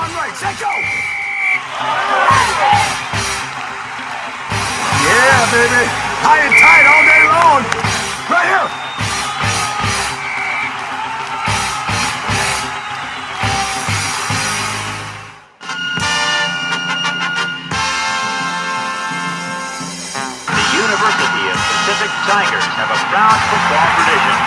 on right, set, go! Yeah, baby. High and tight all day long. Right here. The University of Pacific Tigers have a proud football tradition.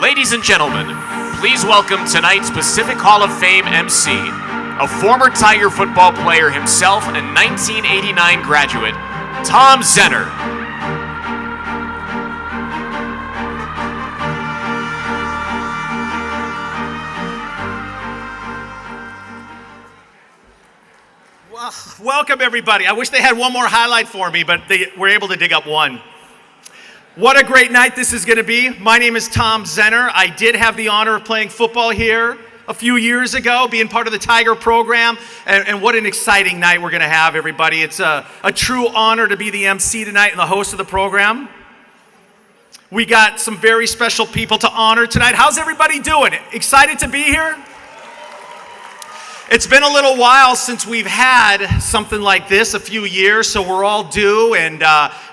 Ladies and gentlemen, please welcome tonight's Pacific Hall of Fame MC, a former Tiger football player himself and 1989 graduate, Tom Zenner. Well, welcome everybody. I wish they had one more highlight for me, but they were able to dig up one. What a great night this is going to be. My name is Tom Zenner. I did have the honor of playing football here a few years ago, being part of the Tiger program, and what an exciting night we're going to have, everybody. It's a true honor to be the MC tonight and the host of the program. We got some very special people to honor tonight. How's everybody doing? Excited to be here? It's been a little while since we've had something like this, a few years, so we're all due, and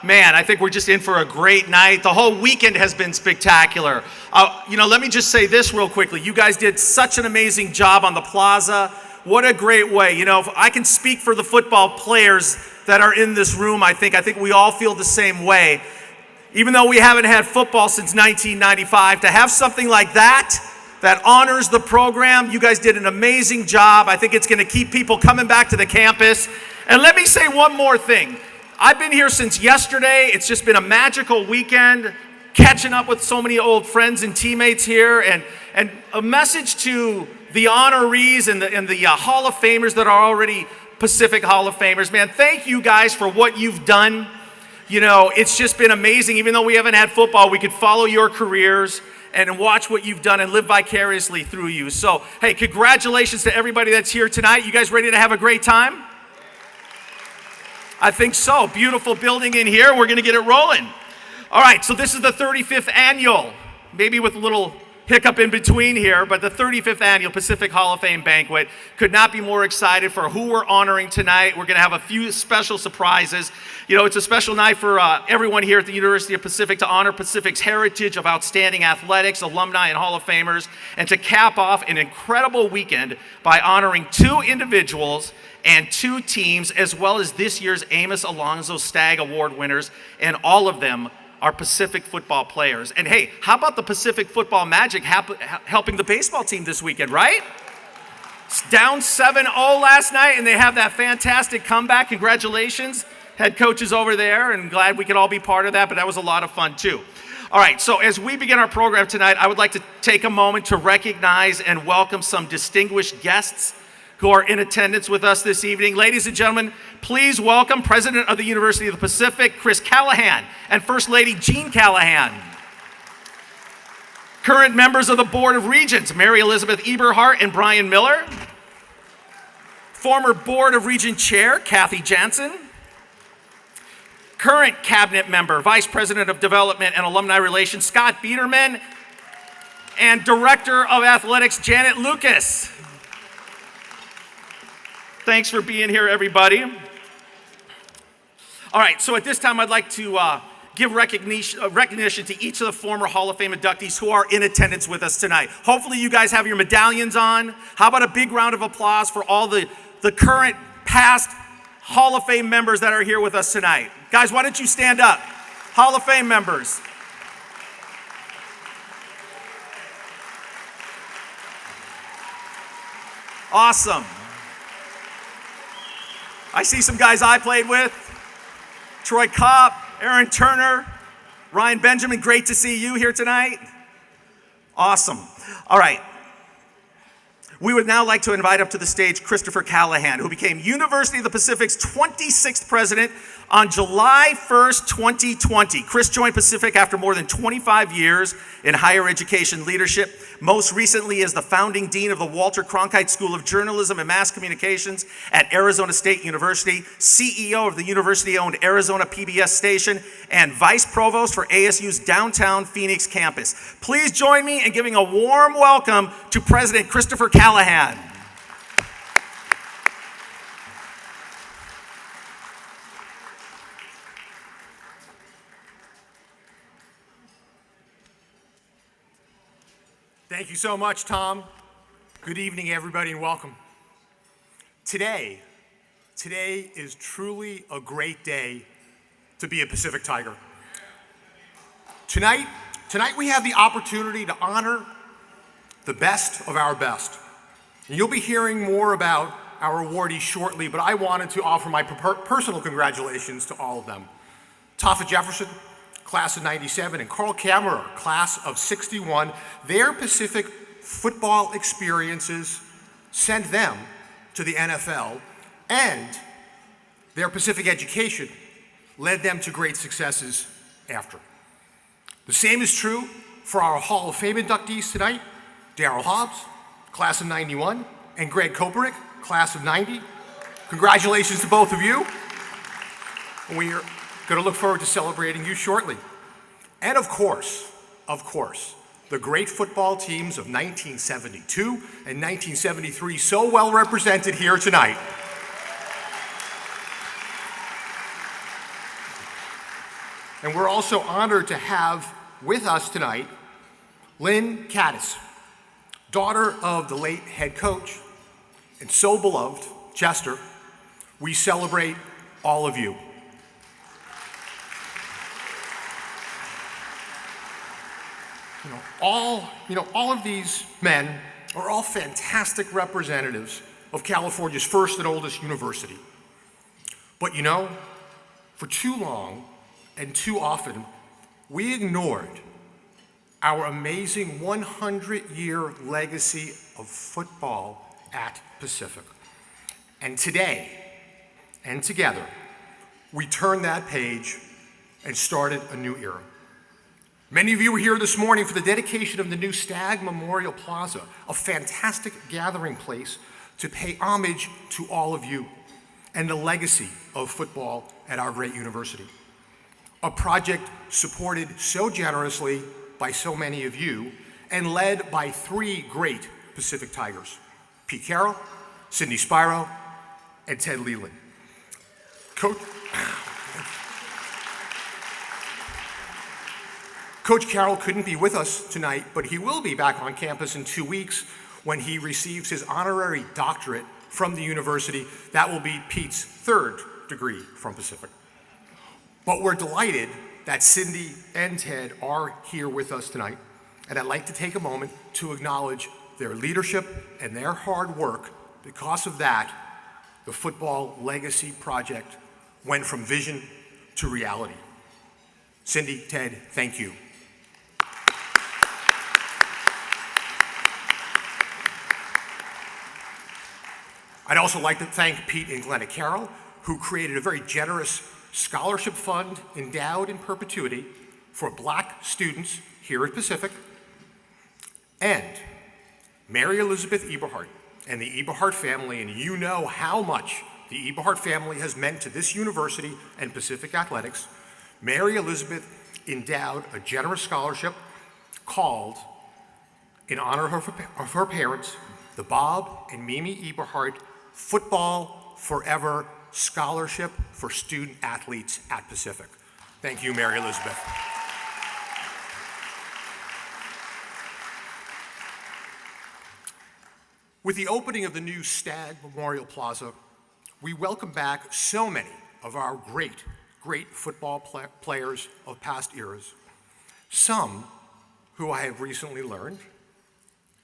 man, I think we're just in for a great night. The whole weekend has been spectacular. Let me just say this real quickly. You guys did such an amazing job on the plaza. What a great way. If I can speak for the football players that are in this room, I think we all feel the same way. Even though we haven't had football since 1995, to have something like that honors the program. You guys did an amazing job. I think it's going to keep people coming back to the campus. And let me say one more thing. I've been here since yesterday. It's just been a magical weekend, catching up with so many old friends and teammates here. And a message to the honorees and the Hall of Famers that are already Pacific Hall of Famers. Man, thank you guys for what you've done. It's just been amazing. Even though we haven't had football, we could follow your careers and watch what you've done and live vicariously through you. So, hey, congratulations to everybody that's here tonight. You guys ready to have a great time? I think so. Beautiful building in here. We're going to get it rolling. All right, so this is the 35th annual, maybe with a little hiccup in between here, but the 35th annual Pacific Hall of Fame banquet. Could not be more excited for who we're honoring tonight. We're going to have a few special surprises. It's a special night for everyone here at the University of Pacific to honor Pacific's heritage of outstanding athletics, alumni, and Hall of Famers, and to cap off an incredible weekend by honoring 2 individuals and 2 teams, as well as this year's Amos Alonzo Stagg Award winners, and all of them are Pacific football players. And hey, how about the Pacific football magic helping the baseball team this weekend, right? It's down 7-0 last night, and they have that fantastic comeback. Congratulations, head coaches over there, and glad we could all be part of that, but that was a lot of fun too. All right, so as we begin our program tonight, I would like to take a moment to recognize and welcome some distinguished guests who are in attendance with us this evening. Ladies and gentlemen, please welcome President of the University of the Pacific, Chris Callahan, and First Lady Jean Callahan. Current members of the Board of Regents, Mary Elizabeth Eberhardt and Brian Miller. Former Board of Regent Chair, Kathy Jansen. Current Cabinet Member, Vice President of Development and Alumni Relations, Scott Biederman. And Director of Athletics, Janet Lucas. Thanks for being here, everybody. All right, so at this time, I'd like to give recognition to each of the former Hall of Fame inductees who are in attendance with us tonight. Hopefully you guys have your medallions on. How about a big round of applause for all the current, past Hall of Fame members that are here with us tonight. Guys, why don't you stand up? Hall of Fame members. Awesome. I see some guys I played with. Troy Kopp, Aaron Turner, Ryan Benjamin, great to see you here tonight. Awesome. All right. We would now like to invite up to the stage Christopher Callahan, who became University of the Pacific's 26th president on July 1st, 2020. Chris joined Pacific after more than 25 years in higher education leadership, most recently as the founding dean of the Walter Cronkite School of Journalism and Mass Communications at Arizona State University, CEO of the university-owned Arizona PBS station, and vice provost for ASU's downtown Phoenix campus. Please join me in giving a warm welcome to President Christopher Callahan. Thank you so much, Tom. Good evening, everybody, and welcome. Today is truly a great day to be a Pacific Tiger. Tonight we have the opportunity to honor the best of our best. And you'll be hearing more about our awardees shortly, but I wanted to offer my personal congratulations to all of them. Tafa Jefferson, class of 97, and Carl Kammerer, class of 61, their Pacific football experiences sent them to the NFL, and their Pacific education led them to great successes after. The same is true for our Hall of Fame inductees tonight, Daryl Hobbs, class of 91, and Greg Koperek, class of 90. Congratulations to both of you. We're going to look forward to celebrating you shortly. And of course, the great football teams of 1972 and 1973, so well represented here tonight. And we're also honored to have with us tonight Lynn Caddis, daughter of the late head coach and so beloved Chester. We celebrate all of you. All of these men are all fantastic representatives of California's first and oldest university. But for too long and too often, we ignored our amazing 100-year legacy of football at Pacific. And today, and together, we turned that page and started a new era. Many of you were here this morning for the dedication of the new Stagg Memorial Plaza, a fantastic gathering place to pay homage to all of you and the legacy of football at our great university. A project supported so generously by so many of you and led by three great Pacific Tigers, Pete Carroll, Cindy Spiro, and Ted Leland. Coach Carroll couldn't be with us tonight, but he will be back on campus in 2 weeks when he receives his honorary doctorate from the university. That will be Pete's third degree from Pacific. But we're delighted that Cindy and Ted are here with us tonight, and I'd like to take a moment to acknowledge their leadership and their hard work. Because of that, the Football Legacy Project went from vision to reality. Cindy, Ted, thank you. I'd also like to thank Pete and Glenna Carroll, who created a very generous scholarship fund endowed in perpetuity for Black students here at Pacific, and Mary Elizabeth Eberhardt and the Eberhardt family, and you know how much the Eberhardt family has meant to this university and Pacific athletics. Mary Elizabeth endowed a generous scholarship called, in honor of her parents, the Bob and Mimi Eberhardt Football Forever Scholarship for Student Athletes at Pacific. Thank you, Mary Elizabeth. With the opening of the new Stagg Memorial Plaza, we welcome back so many of our great football players of past eras. Some, who I have recently learned,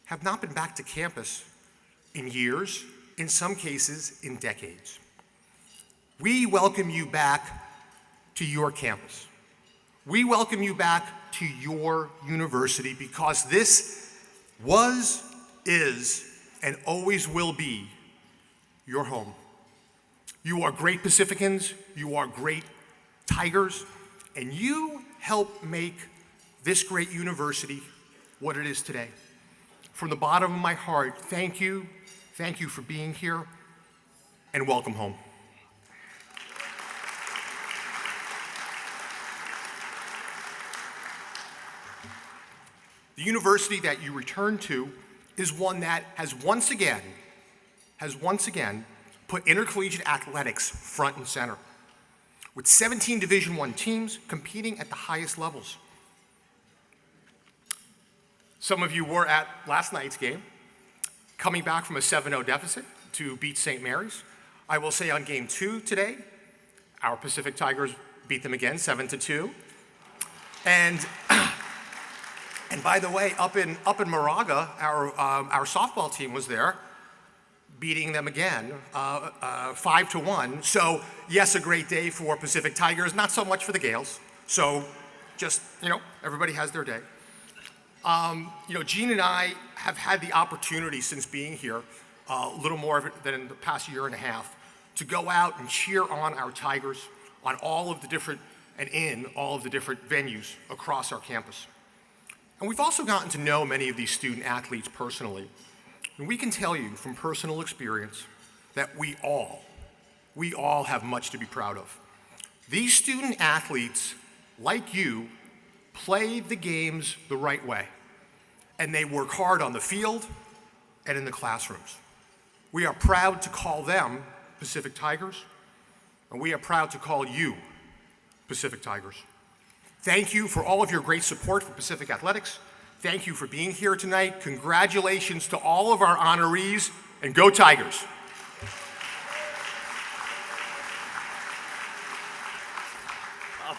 have not been back to campus in years, in some cases in decades. We welcome you back to your campus. We welcome you back to your university because this was, is, and always will be your home. You are great Pacificans, you are great Tigers, and you help make this great university what it is today. From the bottom of my heart, thank you for being here, and welcome home. The university that you return to is one that has once again put intercollegiate athletics front and center, with 17 Division I teams competing at the highest levels. Some of you were at last night's game, coming back from a 7-0 deficit to beat St. Mary's. I will say on game 2 today, our Pacific Tigers beat them again, 7-2. And by the way, up in Moraga, our softball team was there, beating them again, 5-1. So yes, a great day for Pacific Tigers, not so much for the Gales. So just, everybody has their day. Gene and I have had the opportunity since being here, a little more than in the past year and a half, to go out and cheer on our Tigers on all of the different venues across our campus. And we've also gotten to know many of these student athletes personally. And we can tell you from personal experience that we all have much to be proud of. These student athletes, like you, play the games the right way. And they work hard on the field and in the classrooms. We are proud to call them Pacific Tigers, and we are proud to call you Pacific Tigers. Thank you for all of your great support for Pacific Athletics. Thank you for being here tonight. Congratulations to all of our honorees, and go Tigers.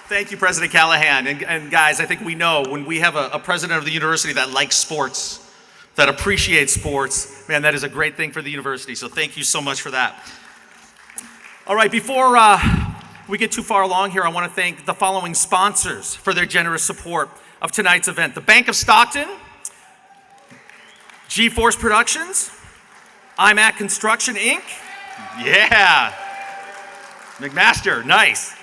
Thank you, President Callahan. And guys, I think we know when we have a president of the university that likes sports, that appreciates sports, man, that is a great thing for the university. So thank you so much for that. All right, before we get too far along here, I want to thank the following sponsors for their generous support of tonight's event. The Bank of Stockton, G-Force Productions, IMAC Construction, Inc. Yeah. McMaster, nice.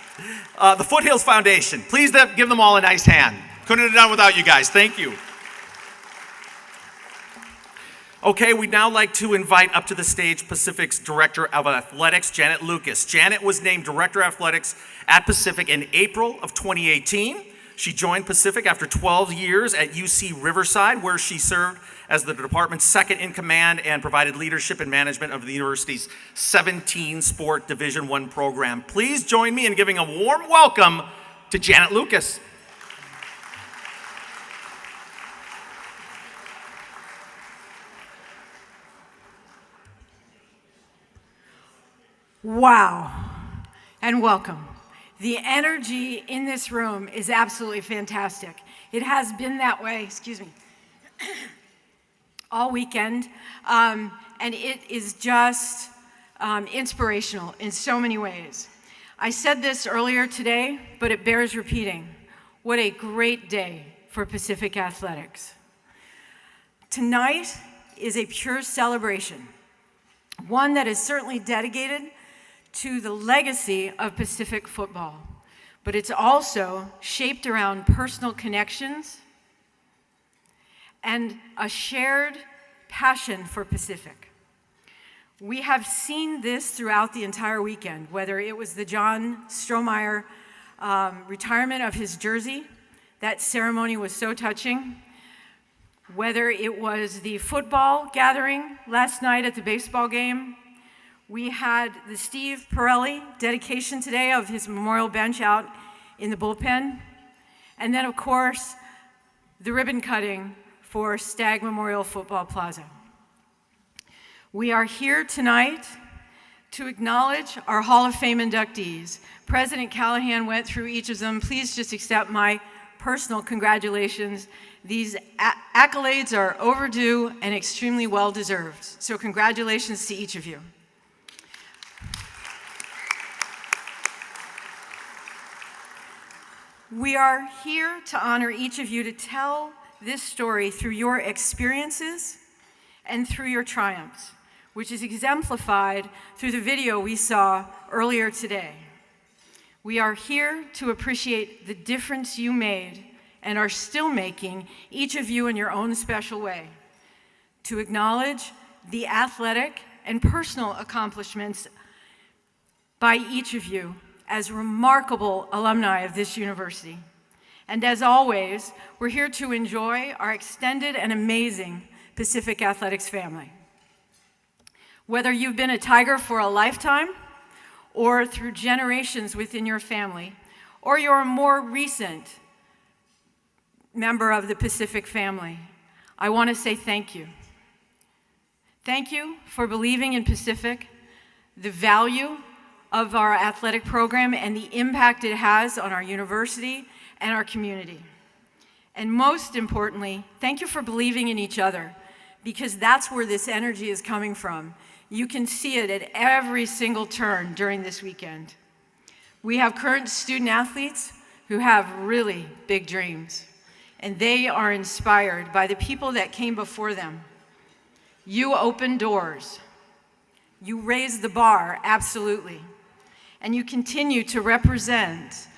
The Foothills Foundation. Please give them all a nice hand. Couldn't have done without you guys. Thank you. Okay, we'd now like to invite up to the stage Pacific's Director of Athletics, Janet Lucas. Janet was named Director of Athletics at Pacific in April of 2018. She joined Pacific after 12 years at UC Riverside, where she served as the department's second in command and provided leadership and management of the university's 17-sport Division I program. Please join me in giving a warm welcome to Janet Lucas. Wow, and welcome. The energy in this room is absolutely fantastic. It has been that way, all weekend, and it is just inspirational in so many ways. I said this earlier today, but it bears repeating. What a great day for Pacific Athletics. Tonight is a pure celebration, one that is certainly dedicated to the legacy of Pacific football, but it's also shaped around personal connections and a shared passion for Pacific. We have seen this throughout the entire weekend, whether it was the John Strohmeyer retirement of his jersey. That ceremony was so touching. Whether it was the football gathering last night at the baseball game, We had the Steve Pirelli dedication today of his memorial bench out in the bullpen. And then, of course, the ribbon cutting for Stagg Memorial Football Plaza. We are here tonight to acknowledge our Hall of Fame inductees. President Callahan went through each of them. Please just accept my personal congratulations. These accolades are overdue and extremely well-deserved. So congratulations to each of you. We are here to honor each of you, to tell this story through your experiences and through your triumphs, which is exemplified through the video we saw earlier today. We are here to appreciate the difference you made and are still making, each of you in your own special way, to acknowledge the athletic and personal accomplishments by each of you as remarkable alumni of this university. And as always, we're here to enjoy our extended and amazing Pacific Athletics family. Whether you've been a Tiger for a lifetime or through generations within your family, or you're a more recent member of the Pacific family, I want to say thank you. Thank you for believing in Pacific, the value of our athletic program, and the impact it has on our university and our community. And most importantly, thank you for believing in each other, because that's where this energy is coming from. You can see it at every single turn during this weekend. We have current student athletes who have really big dreams, and they are inspired by the people that came before them. You open doors. You raise the bar, absolutely. And you continue to represent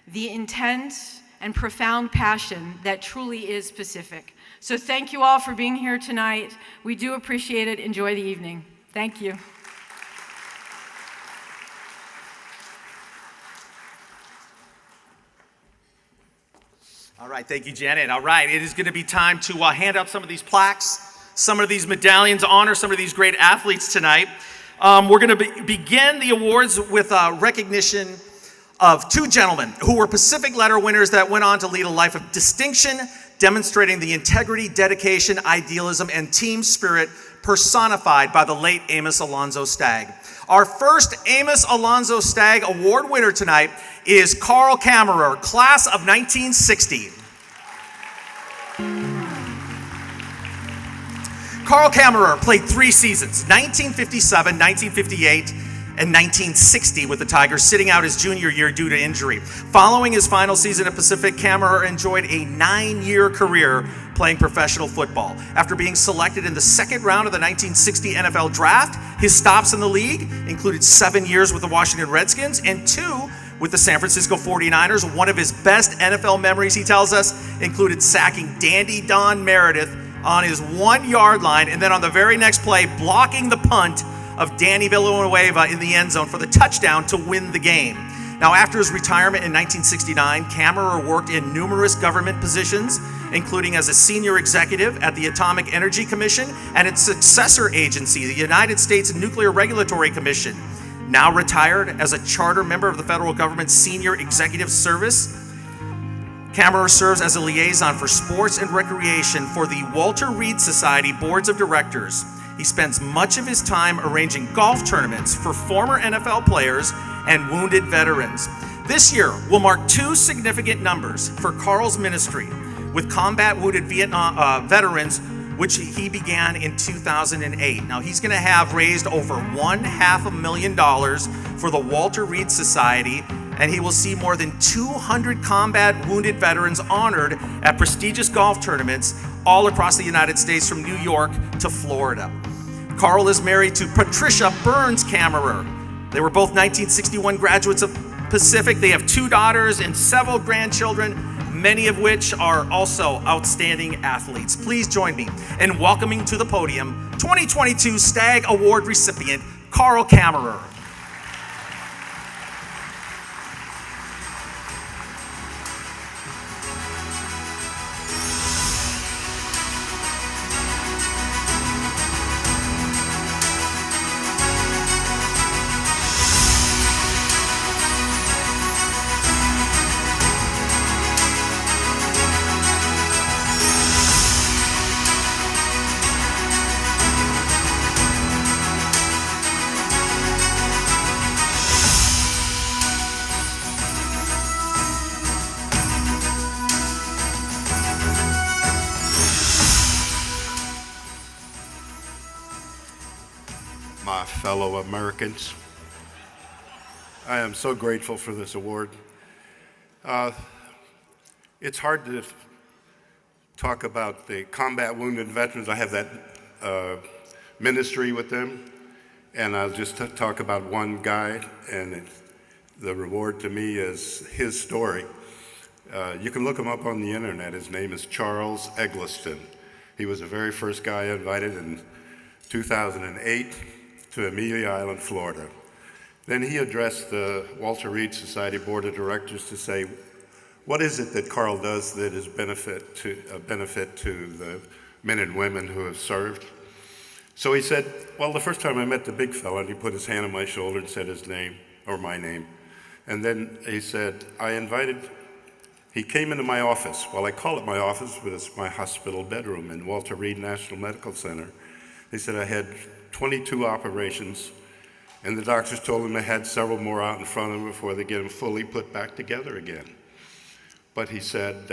the intense and profound passion that truly is Pacific. So thank you all for being here tonight. We do appreciate it. Enjoy the evening. Thank you. All right, thank you, Janet. All right, it is going to be time to hand out some of these plaques, some of these medallions, honor some of these great athletes tonight. We're going to begin the awards with recognition of two gentlemen who were Pacific Letter winners that went on to lead a life of distinction, demonstrating the integrity, dedication, idealism, and team spirit personified by the late Amos Alonzo Stagg. Our first Amos Alonzo Stagg Award winner tonight is Carl Kammerer, class of 1960. Carl Kammerer played 3 seasons, 1957, 1958, and 1960 with the Tigers, sitting out his junior year due to injury. Following his final season at Pacific, Kammerer enjoyed a 9-year career playing professional football. After being selected in the second round of the 1960 NFL Draft, his stops in the league included 7 years with the Washington Redskins and 2 with the San Francisco 49ers. One of his best NFL memories, he tells us, included sacking Dandy Don Meredith on his 1-yard line, and then on the very next play, blocking the punt of Danny Villanueva in the end zone for the touchdown to win the game. Now, after his retirement in 1969, Kammerer worked in numerous government positions, including as a senior executive at the Atomic Energy Commission and its successor agency, the United States Nuclear Regulatory Commission. Now retired as a charter member of the federal government's Senior Executive Service, Kammerer serves as a liaison for sports and recreation for the Walter Reed Society Boards of Directors. He spends much of his time arranging golf tournaments for former NFL players and wounded veterans. This year will mark 2 significant numbers for Carl's ministry with combat wounded Vietnam veterans, which he began in 2008. Now, he's going to have raised over $500,000 for the Walter Reed Society, and he will see more than 200 combat wounded veterans honored at prestigious golf tournaments all across the United States, from New York to Florida. Carl is married to Patricia Burns Kammerer. They were both 1961 graduates of Pacific. They have 2 daughters and several grandchildren, many of which are also outstanding athletes. Please join me in welcoming to the podium 2022 Stagg Award recipient, Carl Kammerer. my fellow Americans. I am so grateful for this award. It's hard to talk about the combat wounded veterans. I have that ministry with them, and I'll just talk about one guy, and the reward to me is his story. You can look him up on the internet. His name is Charles Eggleston. He was the very first guy invited in 2008 to Amelia Island, Florida. Then he addressed the Walter Reed Society Board of Directors to say, what is it that Carl does that is a benefit to the men and women who have served? So he said, well, the first time I met the big fella, and he put his hand on my shoulder and said his name, or my name. And then he said, he came into my office. Well, I call it my office, but it's my hospital bedroom in Walter Reed National Medical Center. He said I had 22 operations, and the doctors told him they had several more out in front of him before they get him fully put back together again. But he said,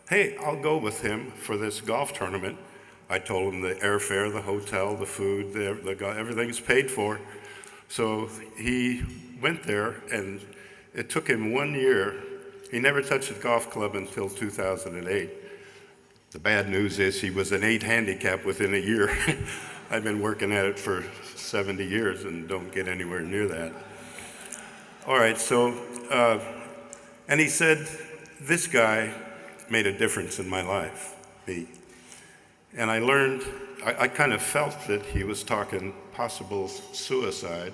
hey, I'll go with him for this golf tournament. I told him the airfare, the hotel, the food, everything's paid for. So he went there, and it took him 1 year. He never touched a golf club until 2008. The bad news is he was an 8 handicap within a year. I've been working at it for 70 years and don't get anywhere near that. All right, so, and he said, this guy made a difference in my life, me. And I learned, I kind of felt that he was talking possible suicide.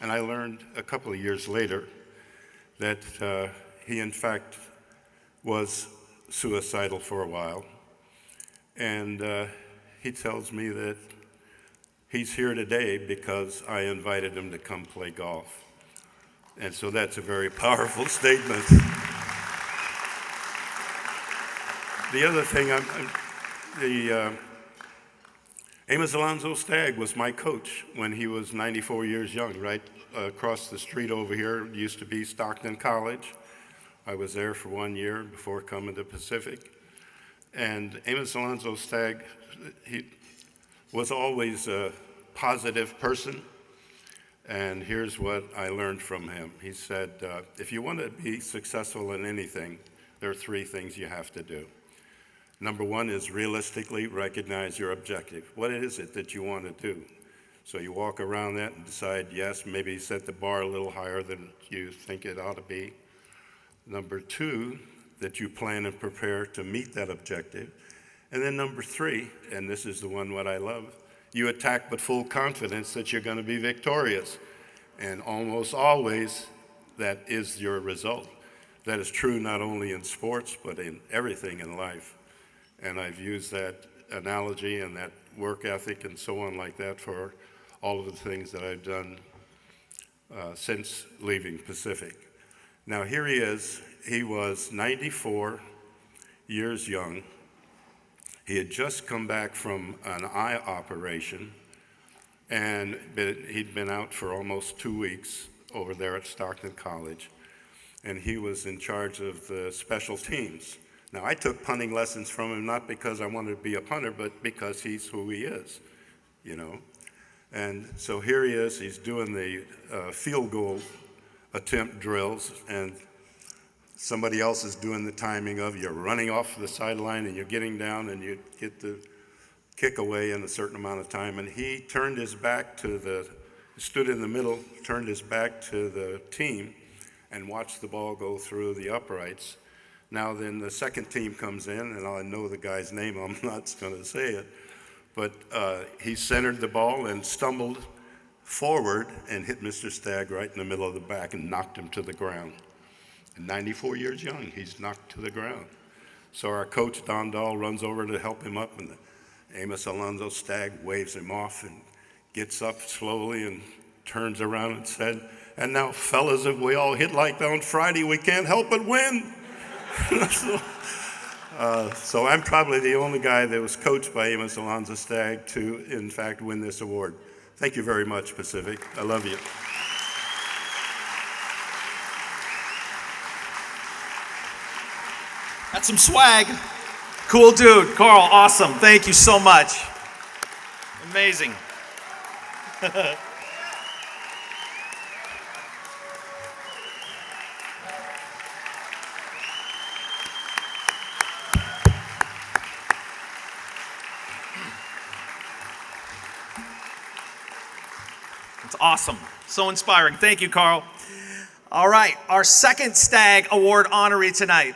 And I learned a couple of years later that he in fact was suicidal for a while. And he tells me that he's here today because I invited him to come play golf. And so that's a very powerful statement. The other thing, Amos Alonzo Stagg was my coach when he was 94 years young, right across the street over here. It used to be Stockton College. I was there for 1 year before coming to Pacific. And Amos Alonzo Stagg, he was always a positive person. And here's what I learned from him. He said, if you want to be successful in anything, there are 3 things you have to do. Number 1 is realistically recognize your objective. What is it that you want to do? So you walk around that and decide, yes, maybe set the bar a little higher than you think it ought to be. Number 2, that you plan and prepare to meet that objective. And then number 3, and this is the one what I love, you attack with full confidence that you're going to be victorious. And almost always, that is your result. That is true not only in sports, but in everything in life. And I've used that analogy and that work ethic and so on like that for all of the things that I've done since leaving Pacific. Now here he is. He was 94 years young. He had just come back from an eye operation, and he'd been out for almost 2 weeks over there at Stockton College, and he was in charge of the special teams. Now, I took punting lessons from him not because I wanted to be a punter, but because he's who he is, you know. And so here he is, he's doing the field goal attempt drills, and somebody else is doing the timing of you're running off the sideline and you're getting down and you get the kick away in a certain amount of time. And he turned his back to stood in the middle, turned his back to the team and watched the ball go through the uprights. Now then the second team comes in, and I know the guy's name, I'm not going to say it, but he centered the ball and stumbled forward and hit Mr. Stagg right in the middle of the back and knocked him to the ground. And 94 years young, he's knocked to the ground. So our coach, Don Dahl, runs over to help him up, and Amos Alonzo Stagg waves him off and gets up slowly and turns around and said, and now fellas, if we all hit like that on Friday, we can't help but win. So I'm probably the only guy that was coached by Amos Alonzo Stagg to, in fact, win this award. Thank you very much, Pacific. I love you. That's some swag. Cool dude. Carl, awesome. Thank you so much. Amazing. It's awesome. So inspiring. Thank you, Carl. All right, our second Stagg Award honoree tonight,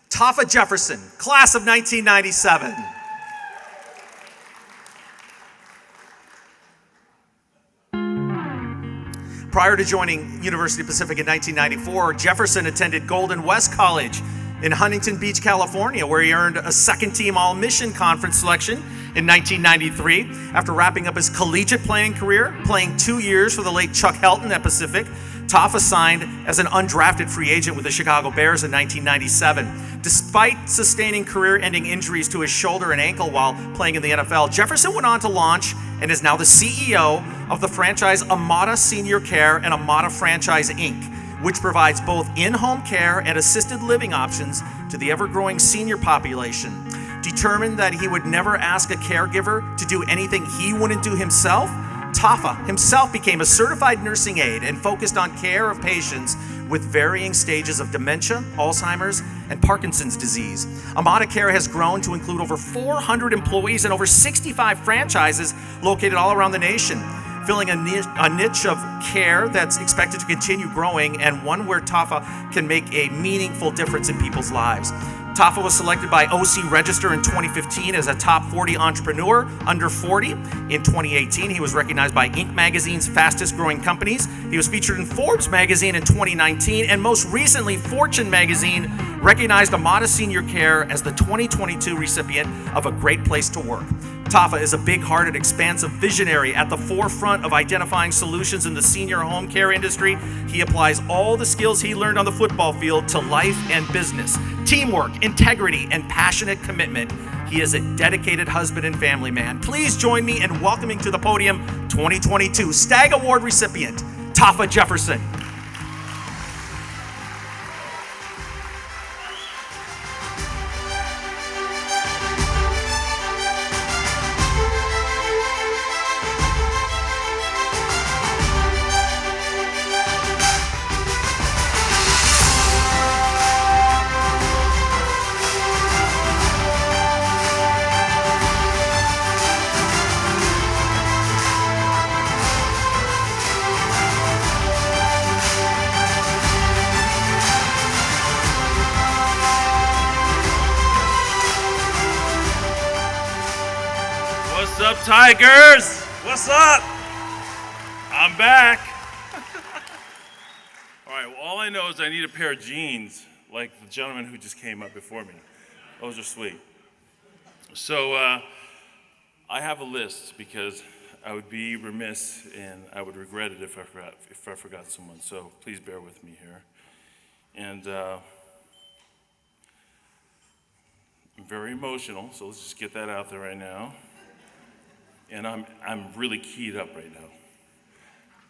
Tafa Jefferson, class of 1997. Prior to joining University of Pacific in 1994, Jefferson attended Golden West College in Huntington Beach, California, where he earned a second-team All-Mission Conference selection in 1993. After wrapping up his collegiate playing career, playing 2 years for the late Chuck Helton at Pacific, Tafa signed as an undrafted free agent with the Chicago Bears in 1997. Despite sustaining career-ending injuries to his shoulder and ankle while playing in the NFL, Jefferson went on to launch and is now the CEO of the franchise Amos Senior Care and Amos Franchise Inc., which provides both in-home care and assisted living options to the ever-growing senior population. Determined that he would never ask a caregiver to do anything he wouldn't do himself, Tafa himself became a certified nursing aide and focused on care of patients with varying stages of dementia, Alzheimer's, and Parkinson's disease. Amada Care has grown to include over 400 employees and over 65 franchises located all around the nation, filling a niche of care that's expected to continue growing and one where Tafa can make a meaningful difference in people's lives. Tafa was selected by OC Register in 2015 as a top 40 entrepreneur under 40. In 2018, he was recognized by Inc. magazine's fastest growing companies. He was featured in Forbes magazine in 2019, and most recently, Fortune magazine recognized Amos Senior Care as the 2022 recipient of a Great Place to Work. Tafa is a big-hearted, expansive visionary at the forefront of identifying solutions in the senior home care industry. He applies all the skills he learned on the football field to life and business. Teamwork, integrity, and passionate commitment. He is a dedicated husband and family man. Please join me in welcoming to the podium 2022 Stagg Award recipient, Tafa Jefferson. What's up, Tigers? What's up? I'm back. All right, well, all I know is I need a pair of jeans like the gentleman who just came up before me. Those are sweet. So I have a list because I would be remiss and I would regret it if I forgot someone. So please bear with me here. And I'm very emotional, so let's just get that out there right now. And I'm really keyed up right now.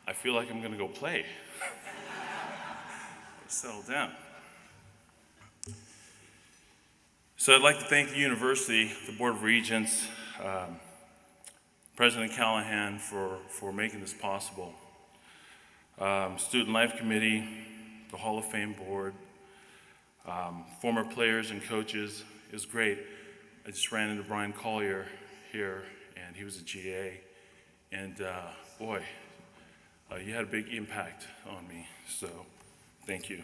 I feel like I'm gonna go play. Settle down. So I'd like to thank the university, the Board of Regents, President Callahan for making this possible. Student Life Committee, the Hall of Fame Board, former players and coaches. It was great. I just ran into Brian Collier here, and he was a GA, and boy, you had a big impact on me, so thank you.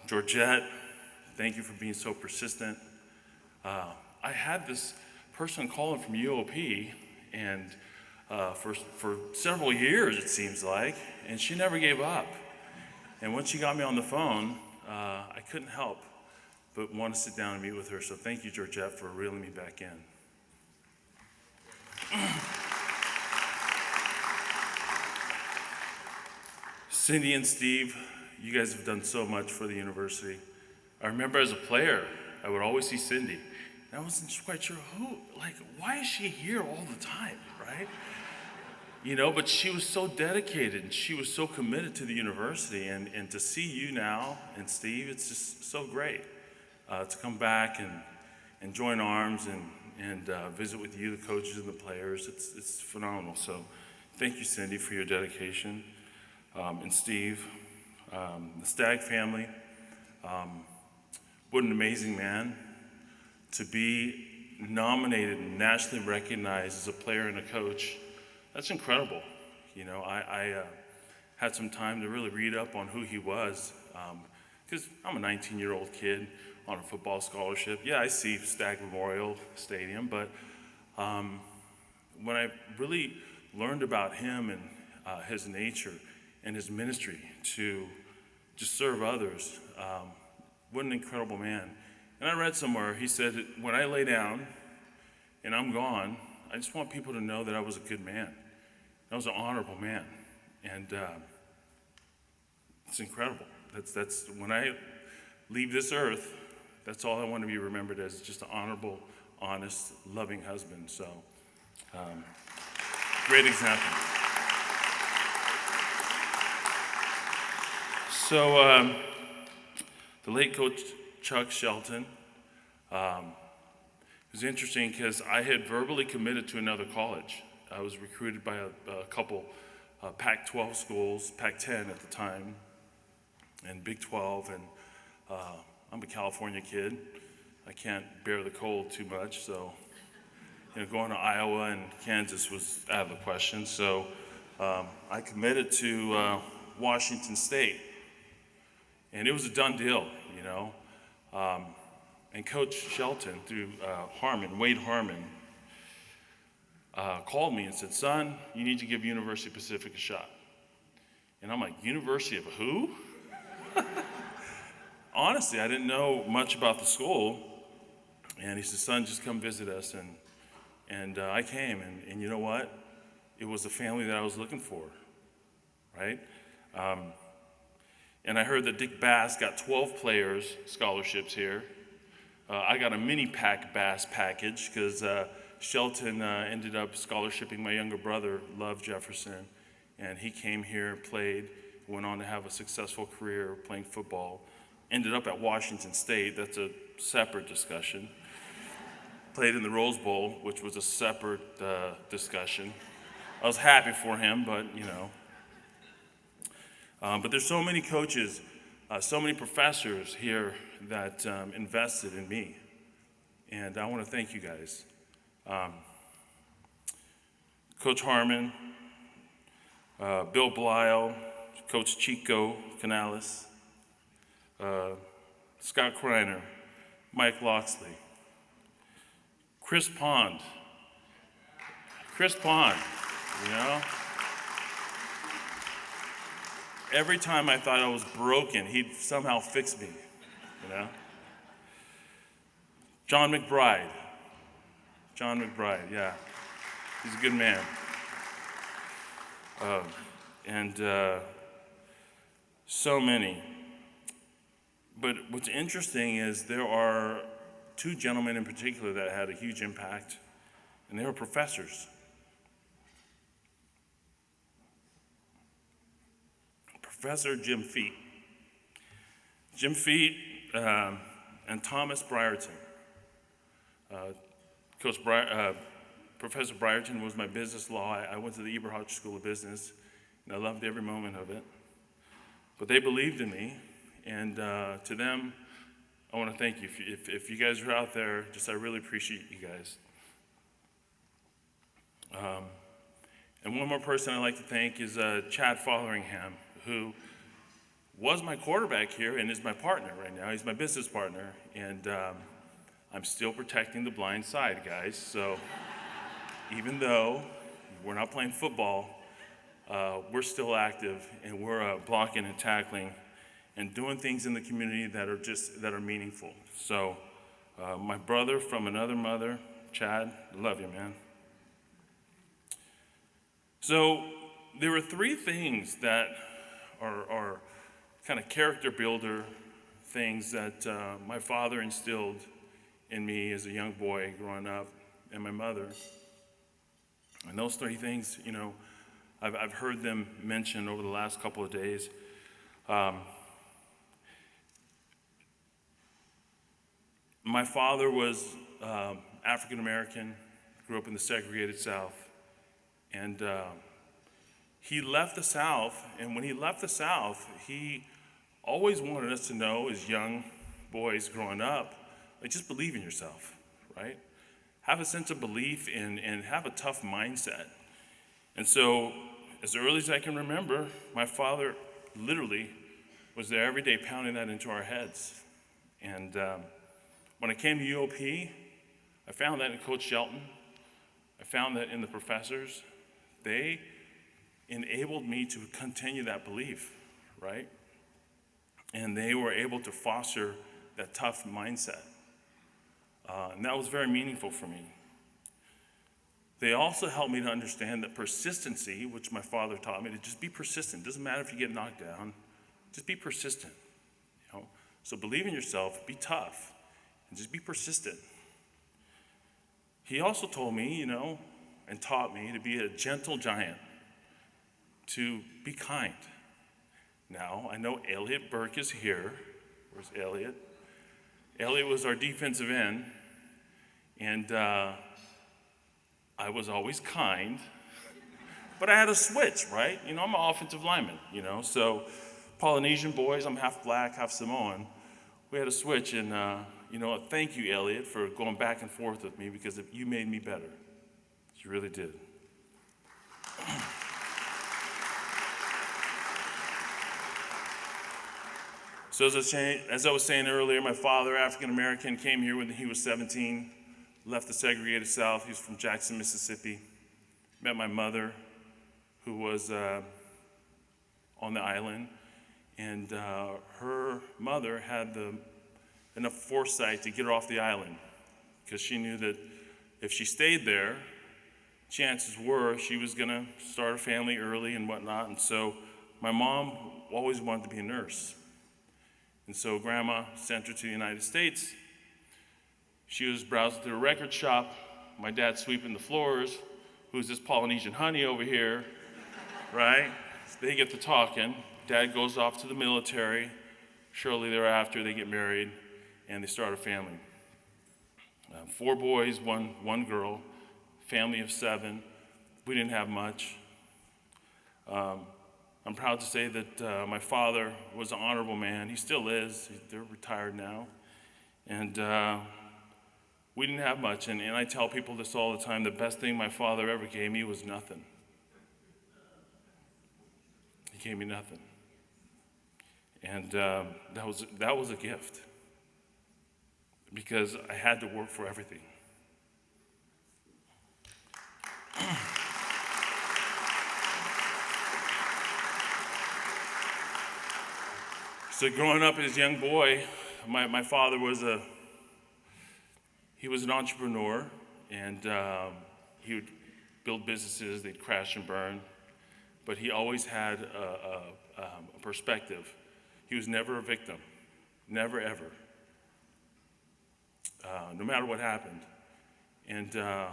Georgette, thank you for being so persistent. I had this person calling from UOP, and for several years it seems like, and she never gave up. And once she got me on the phone, I couldn't help but want to sit down and meet with her, so thank you, Georgette, for reeling me back in. Cindy and Steve, you guys have done so much for the university. I remember as a player, I would always see Cindy, and I wasn't quite sure why is she here all the time, right? You know, but she was so dedicated and she was so committed to the university, and to see you now and Steve, it's just so great to come back and join arms and visit with you, the coaches and the players. It's phenomenal. So thank you, Cindy, for your dedication, and Steve, the Stagg family. What an amazing man to be nominated and nationally recognized as a player and a coach. That's incredible. You know, I had some time to really read up on who he was, because I'm a 19-year-old kid on a football scholarship. Yeah, I see Stagg Memorial Stadium, but when I really learned about him and his nature and his ministry to just serve others, what an incredible man. And I read somewhere, he said, when I lay down and I'm gone, I just want people to know that I was a good man. I was an honorable man. And it's incredible. That's when I leave this earth, that's all I want to be remembered as, just an honorable, honest, loving husband. So, great example. So, the late coach Chuck Shelton, it was interesting because I had verbally committed to another college. I was recruited by a couple Pac-12 schools, Pac-10 at the time, and Big 12, and I'm a California kid. I can't bear the cold too much, so going to Iowa and Kansas was out of the question. So I committed to Washington State, and it was a done deal, and Coach Shelton, through Wade Harmon, called me and said, "Son, you need to give University of Pacific a shot." And I'm like, University of who? Honestly, I didn't know much about the school. And he said, "Son, just come visit us." And I came, and you know what? It was the family that I was looking for, right? And I heard that Dick Bass got 12 players scholarships here. I got a mini Bass package because Shelton ended up scholarshiping my younger brother, Love Jefferson, and he came here, played, went on to have a successful career playing football, ended up at Washington State. That's a separate discussion. Played in the Rose Bowl, which was a separate discussion. I was happy for him, but but there's so many coaches, so many professors here that invested in me, and I want to thank you guys. Coach Harmon, Bill Blyle, Coach Chico Canales, Scott Kreiner, Mike Loxley, Chris Pond, Every time I thought I was broken, he'd somehow fix me, John McBride, yeah, he's a good man. And so many. But what's interesting is there are two gentlemen in particular that had a huge impact, and they were professors. Professor Jim Feet. Jim Feet and Thomas Brierton. Professor Brierton was my business law. I went to the Eberhard School of Business, and I loved every moment of it. But they believed in me, and to them, I want to thank you. If you guys are out there, I really appreciate you guys. And one more person I'd like to thank is Chad Fotheringham, who was my quarterback here and is my partner right now. He's my business partner, and I'm still protecting the blind side, guys. So even though we're not playing football, we're still active, and we're blocking and tackling and doing things in the community that are meaningful. So my brother from another mother, Chad, I love you, man. So there were three things that are kind of character builder things that my father instilled in me as a young boy growing up, and my mother. And those three things, I've heard them mentioned over the last couple of days. My father was African American, grew up in the segregated South, and he left the South, and when he left the South, he always wanted us to know as young boys growing up, like, just believe in yourself, right? Have a sense of belief and have a tough mindset. And so, as early as I can remember, my father literally was there every day pounding that into our heads. And when I came to UOP, I found that in Coach Shelton. I found that in the professors. They enabled me to continue that belief, right? And they were able to foster that tough mindset. And that was very meaningful for me. They also helped me to understand that persistency, which my father taught me, to just be persistent. Doesn't matter if you get knocked down, just be persistent. You know? So believe in yourself, be tough, and just be persistent. He also told me, and taught me to be a gentle giant, to be kind. Now, I know Elliot Burke is here. Where's Elliot? Elliot was our defensive end, and I was always kind, but I had a switch, right? I'm an offensive lineman, so Polynesian boys, I'm half black, half Samoan. We had a switch, and thank you, Elliot, for going back and forth with me, because you made me better. You really did. So as I was saying earlier, my father, African American, came here when he was 17, left the segregated South. He was from Jackson, Mississippi. Met my mother, who was on the island, and her mother had enough foresight to get her off the island, because she knew that if she stayed there, chances were she was going to start a family early and whatnot. And so my mom always wanted to be a nurse. And so Grandma sent her to the United States. She was browsing through a record shop. My dad sweeping the floors. Who's this Polynesian honey over here, right? So they get to talking. Dad goes off to the military. Shortly thereafter, they get married, and they start a family. 4 boys, one girl, family of 7. We didn't have much. I'm proud to say that my father was an honorable man. He still is. They're retired now. And we didn't have much. And I tell people this all the time. The best thing my father ever gave me was nothing. He gave me nothing. And that was a gift, because I had to work for everything. So growing up as a young boy, my father was an entrepreneur, and he would build businesses. They'd crash and burn, but he always had a perspective. He was never a victim, never ever, no matter what happened. And that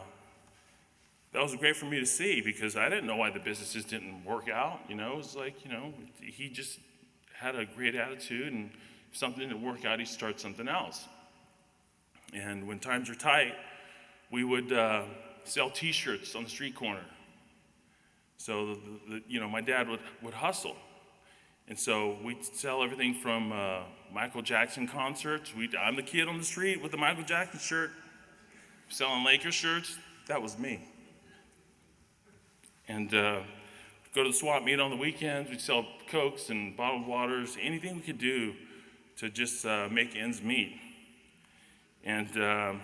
was great for me to see, because I didn't know why the businesses didn't work out. It was like, he just had a great attitude, and if something didn't work out, he'd start something else. And when times were tight, we would sell T-shirts on the street corner. So, my dad would hustle. And so we'd sell everything from Michael Jackson concerts. I'm the kid on the street with the Michael Jackson shirt, selling Lakers shirts. That was me. And go to the swap meet on the weekends. We'd sell Cokes and bottled waters, anything we could do to just make ends meet. And I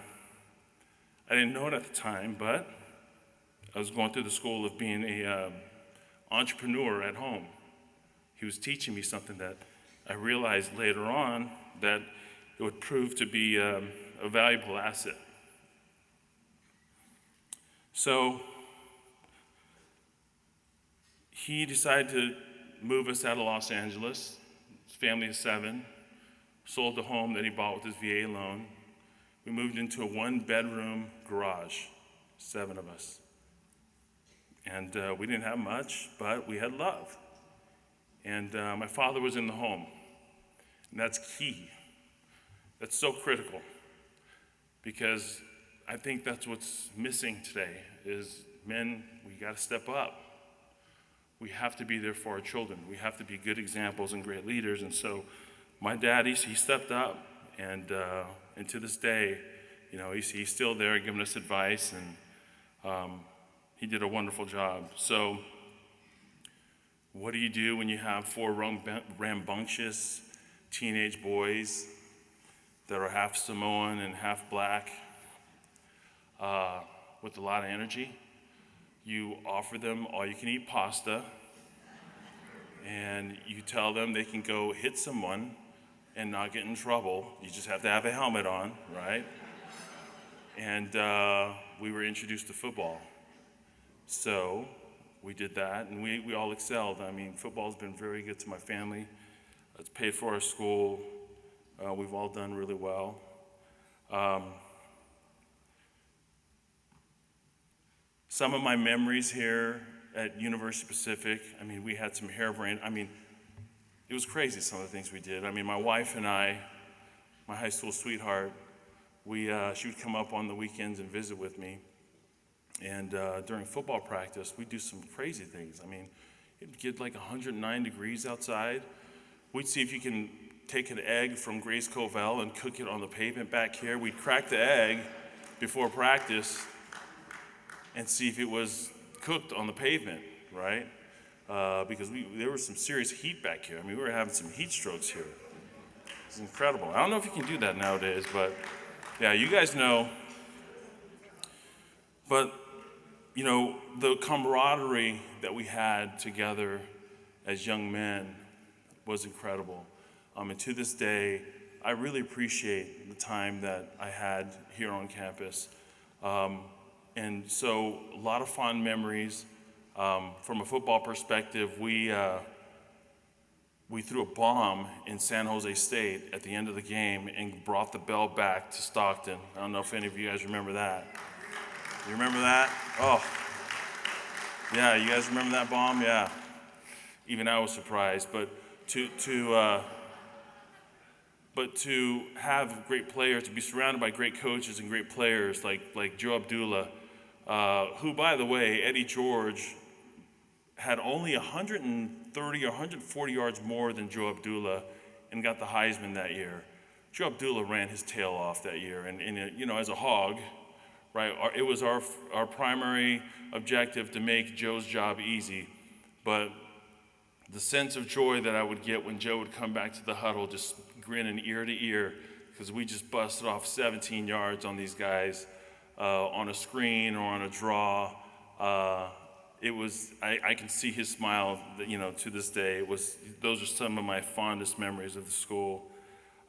didn't know it at the time, but I was going through the school of being a entrepreneur at home. He was teaching me something that I realized later on that it would prove to be a valuable asset. So he decided to move us out of Los Angeles. His family of 7, sold the home that he bought with his VA loan. We moved into a 1-bedroom garage, 7 of us. And we didn't have much, but we had love. And my father was in the home. And that's key. That's so critical. Because I think that's what's missing today is men, we got to step up. We have to be there for our children. We have to be good examples and great leaders. And so my dad, he stepped up, and to this day, you know, he's still there giving us advice, and he did a wonderful job. So what do you do when you have four rambunctious teenage boys that are half Samoan and half black with a lot of energy? You offer them all-you-can-eat pasta, and you tell them they can go hit someone and not get in trouble. You just have to have a helmet on, right? And we were introduced to football. So we did that, and we all excelled. I mean, football's been very good to my family. It's paid for our school. We've all done really well. Some of my memories here at University Pacific, I mean, we had some harebrained, I mean, it was crazy some of the things we did. I mean, my wife and I, my high school sweetheart, she would come up on the weekends and visit with me. And during football practice, we'd do some crazy things. I mean, it'd get like 109 degrees outside. We'd see if you can take an egg from Grace Covell and cook it on the pavement back here. We'd crack the egg before practice and see if it was cooked on the pavement, right? Because there was some serious heat back here. I mean, we were having some heat strokes here. It's incredible. I don't know if you can do that nowadays, but yeah, you guys know. But, you know, the camaraderie that we had together as young men was incredible. And to this day, I really appreciate the time that I had here on campus. And so a lot of fond memories. From a football perspective, we threw a bomb in San Jose State at the end of the game and brought the bell back to Stockton. I don't know if any of you guys remember that. You remember that? Oh, yeah, you guys remember that bomb? Yeah. Even I was surprised. But to have great players, to be surrounded by great coaches and great players like Joe Abdullah, who, by the way, Eddie George had only 130 or 140 yards more than Joe Abdullah and got the Heisman that year. Joe Abdullah ran his tail off that year, and you know, as a hog, right, it was our primary objective to make Joe's job easy, but the sense of joy that I would get when Joe would come back to the huddle just grinning ear to ear because we just busted off 17 yards on these guys on a screen or on a draw. It was, I can see his smile, you know, to this day. Those are some of my fondest memories of the school.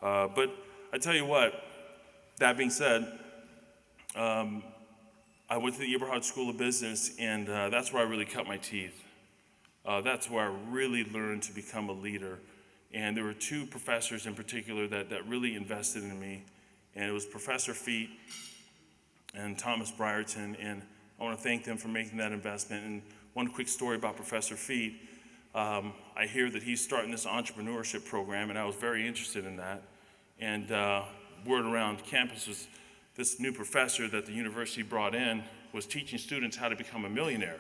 But I tell you what, that being said, I went to the Eberhard School of Business, and that's where I really cut my teeth. That's where I really learned to become a leader. And there were two professors in particular that really invested in me. And it was Professor Feet and Thomas Brierton. And I want to thank them for making that investment. And one quick story about Professor Feet. I hear that he's starting this entrepreneurship program, and I was very interested in that. And word around campus was this new professor that the university brought in was teaching students how to become a millionaire.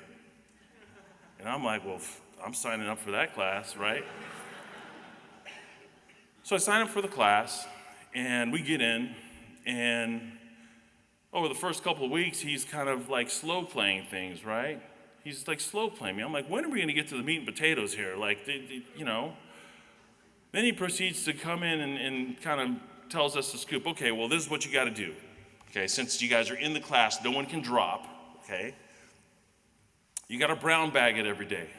And I'm like, well, I'm signing up for that class, right? So I sign up for the class, and we get in, and over the first couple of weeks, he's kind of like slow playing things, right? He's like slow playing me. I'm like, when are we going to get to the meat and potatoes here? Like, you know. Then he proceeds to come in and kind of tells us the scoop. Okay, well, this is what you got to do. Okay, since you guys are in the class, no one can drop, okay? You got to brown bag it every day,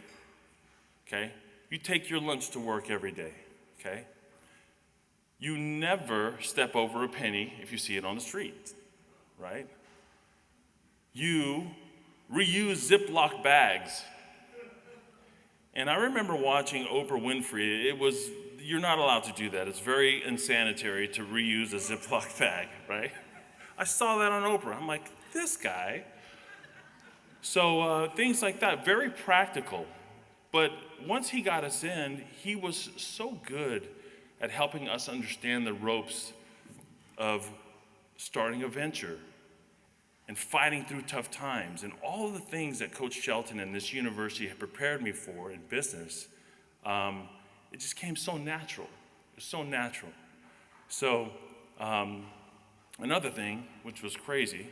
okay? You take your lunch to work every day, okay? You never step over a penny if you see it on the street, right? You reuse Ziploc bags. And I remember watching Oprah Winfrey. You're not allowed to do that. It's very insanitary to reuse a Ziploc bag, right? I saw that on Oprah. I'm like, this guy. So things like that, very practical. But once he got us in, he was so good at helping us understand the ropes of starting a venture, and fighting through tough times and all of the things that Coach Shelton and this university had prepared me for in business, it just came so natural. It was so natural. So another thing, which was crazy,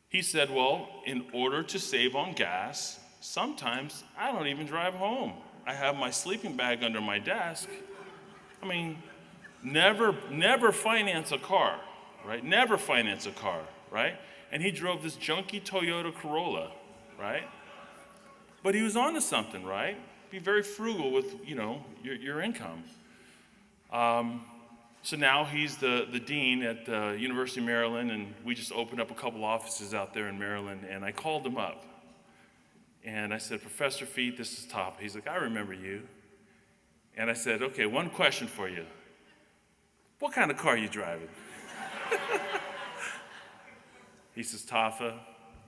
he said, well, in order to save on gas, sometimes I don't even drive home. I have my sleeping bag under my desk. I mean, never finance a car, right? Never finance a car, right? And he drove this junky Toyota Corolla, right? But he was onto something, right? Be very frugal with, your income. So now he's the dean at the University of Maryland, and we just opened up a couple offices out there in Maryland, and I called him up. And I said, Professor Feet, this is Tafa. He's like, I remember you. And I said, okay, one question for you. What kind of car are you driving? He says, Tafa,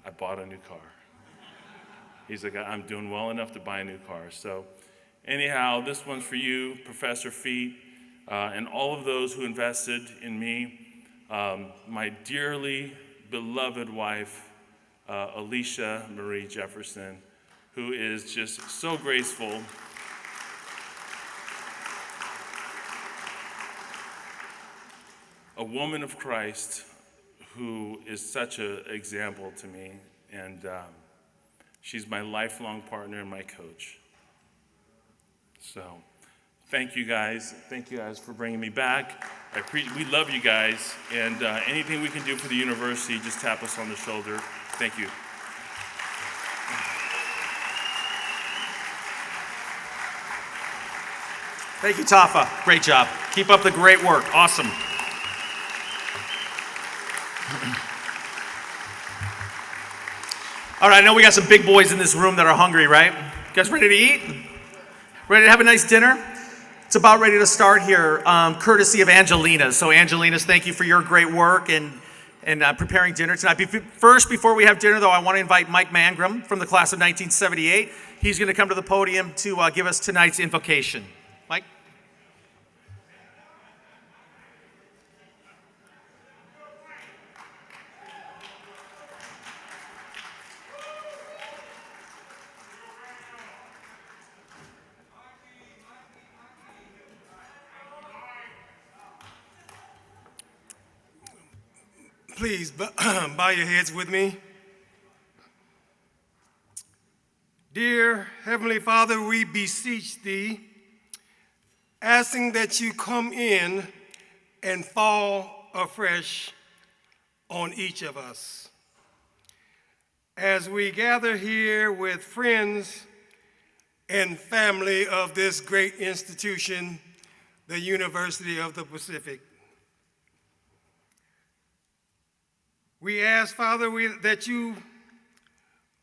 I bought a new car. He's like, I'm doing well enough to buy a new car. So anyhow, this one's for you, Professor Feet, and all of those who invested in me. My dearly beloved wife, Alicia Marie Jefferson, who is just so graceful. A woman of Christ who is such an example to me, and she's my lifelong partner and my coach. So thank you guys. Thank you guys for bringing me back. We love you guys, and anything we can do for the university, just tap us on the shoulder. Thank you. Thank you, Tafa. Great job. Keep up the great work. Awesome. All right, I know we got some big boys in this room that are hungry, right? You guys ready to eat? Ready to have a nice dinner? It's about ready to start here, courtesy of Angelina's. So Angelina's, thank you for your great work and preparing dinner tonight. First, before we have dinner, though, I want to invite Mike Mangrum from the class of 1978. He's going to come to the podium to give us tonight's invocation. Mike? Please bow your heads with me. Dear Heavenly Father, we beseech thee, asking that you come in and fall afresh on each of us. As we gather here with friends and family of this great institution, the University of the Pacific. We ask, Father, that you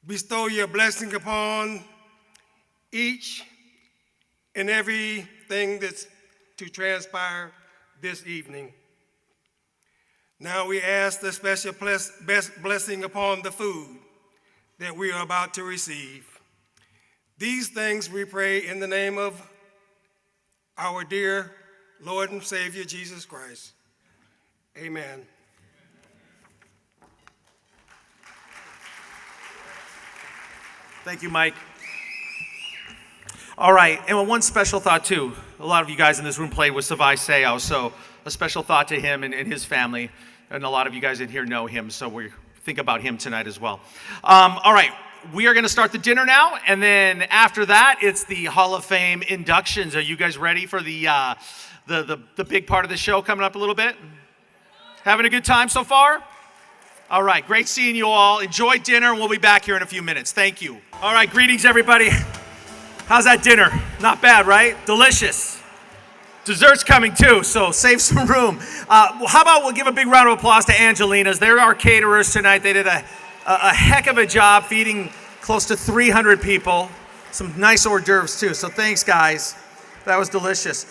bestow your blessing upon each and everything that's to transpire this evening. Now we ask the special blessing upon the food that we are about to receive. These things we pray in the name of our dear Lord and Savior, Jesus Christ. Amen. Thank you, Mike. All right, and one special thought, too. A lot of you guys in this room played with Savai Seau, so a special thought to him and his family. And a lot of you guys in here know him, so we think about him tonight as well. All right, we are going to start the dinner now, and then after that, it's the Hall of Fame inductions. Are you guys ready for the big part of the show coming up a little bit? Having a good time so far? All right, great seeing you all. Enjoy dinner, and we'll be back here in a few minutes. Thank you. All right, greetings, everybody. How's that dinner? Not bad, right? Delicious. Dessert's coming, too, so save some room. How about we'll give a big round of applause to Angelina's. They're our caterers tonight. They did a heck of a job feeding close to 300 people. Some nice hors d'oeuvres, too, so thanks, guys. That was delicious.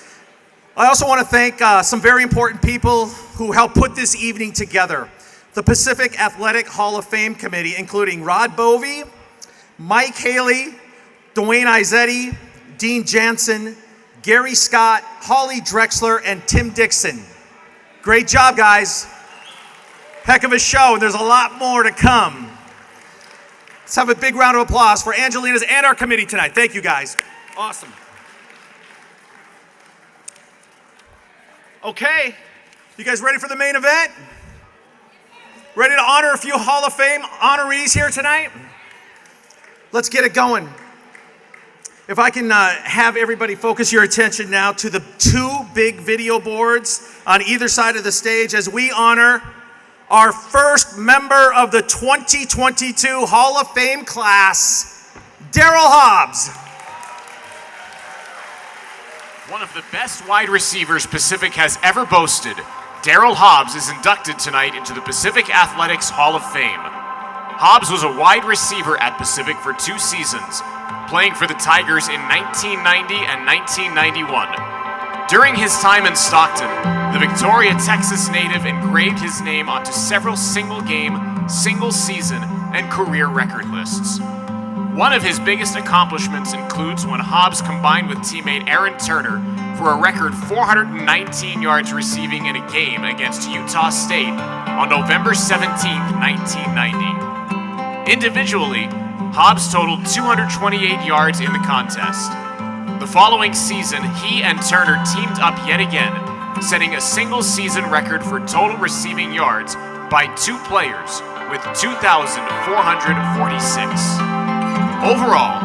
I also want to thank some very important people who helped put this evening together. The Pacific Athletic Hall of Fame Committee, including Rod Bovey, Mike Haley, Dwayne Izzetti, Dean Jansen, Gary Scott, Holly Drexler, and Tim Dixon. Great job, guys. Heck of a show, and there's a lot more to come. Let's have a big round of applause for Angelina's and our committee tonight. Thank you, guys. Awesome. Okay, you guys ready for the main event? Ready to honor a few Hall of Fame honorees here tonight? Let's get it going. If I can have everybody focus your attention now to the two big video boards on either side of the stage as we honor our first member of the 2022 Hall of Fame class, Daryl Hobbs. One of the best wide receivers Pacific has ever boasted, Daryl Hobbs is inducted tonight into the Pacific Athletics Hall of Fame. Hobbs was a wide receiver at Pacific for 2 seasons, playing for the Tigers in 1990 and 1991. During his time in Stockton, the Victoria, Texas native engraved his name onto several single-game, single-season, and career record lists. One of his biggest accomplishments includes when Hobbs combined with teammate Aaron Turner for a record 419 yards receiving in a game against Utah State on November 17, 1990. Individually, Hobbs totaled 228 yards in the contest. The following season, he and Turner teamed up yet again, setting a single-season record for total receiving yards by 2 players with 2,446. Overall,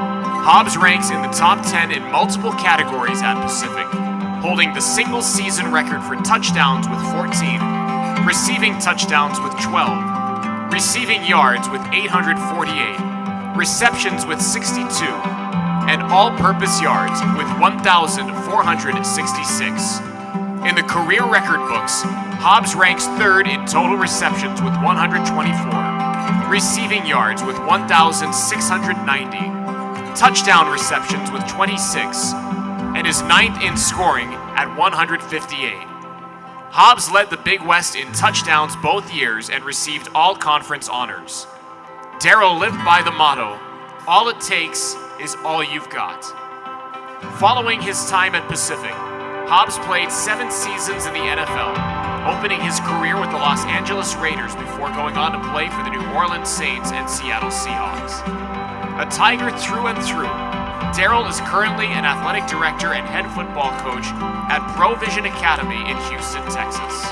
Hobbs ranks in the top 10 in multiple categories at Pacific, holding the single-season record for touchdowns with 14, receiving touchdowns with 12, receiving yards with 848, receptions with 62, and all-purpose yards with 1,466. In the career record books, Hobbs ranks 3rd in total receptions with 124, receiving yards with 1,690, touchdown receptions with 26, and is 9th in scoring at 158. Hobbs led the Big West in touchdowns both years and received all conference honors. Daryl lived by the motto, "All it takes is all you've got." Following his time at Pacific, Hobbs played 7 seasons in the NFL, opening his career with the Los Angeles Raiders before going on to play for the New Orleans Saints and Seattle Seahawks. A Tiger through and through, Daryl is currently an athletic director and head football coach at Provision Academy in Houston, Texas.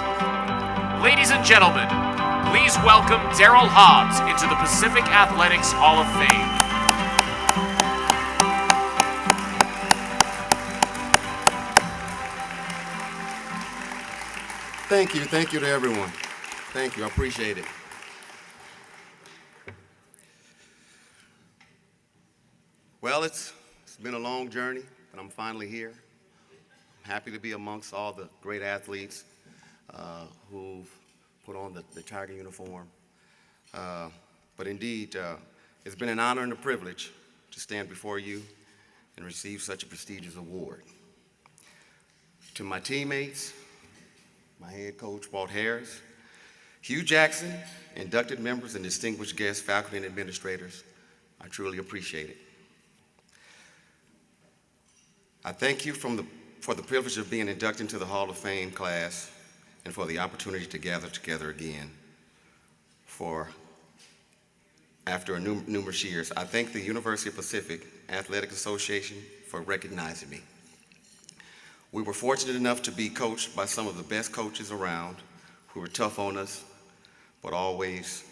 Ladies and gentlemen, please welcome Daryl Hobbs into the Pacific Athletics Hall of Fame. Thank you to everyone. Thank you, I appreciate it. Well, it's been a long journey, but I'm finally here. I'm happy to be amongst all the great athletes who've put on the Tiger uniform. But indeed, it's been an honor and a privilege to stand before you and receive such a prestigious award. To my teammates, my head coach, Walt Harris, Hugh Jackson, inducted members and distinguished guests, faculty and administrators, I truly appreciate it. I thank you for the privilege of being inducted into the Hall of Fame class and for the opportunity to gather together again after numerous years. I thank the University of Pacific Athletic Association for recognizing me. We were fortunate enough to be coached by some of the best coaches around who were tough on us, but always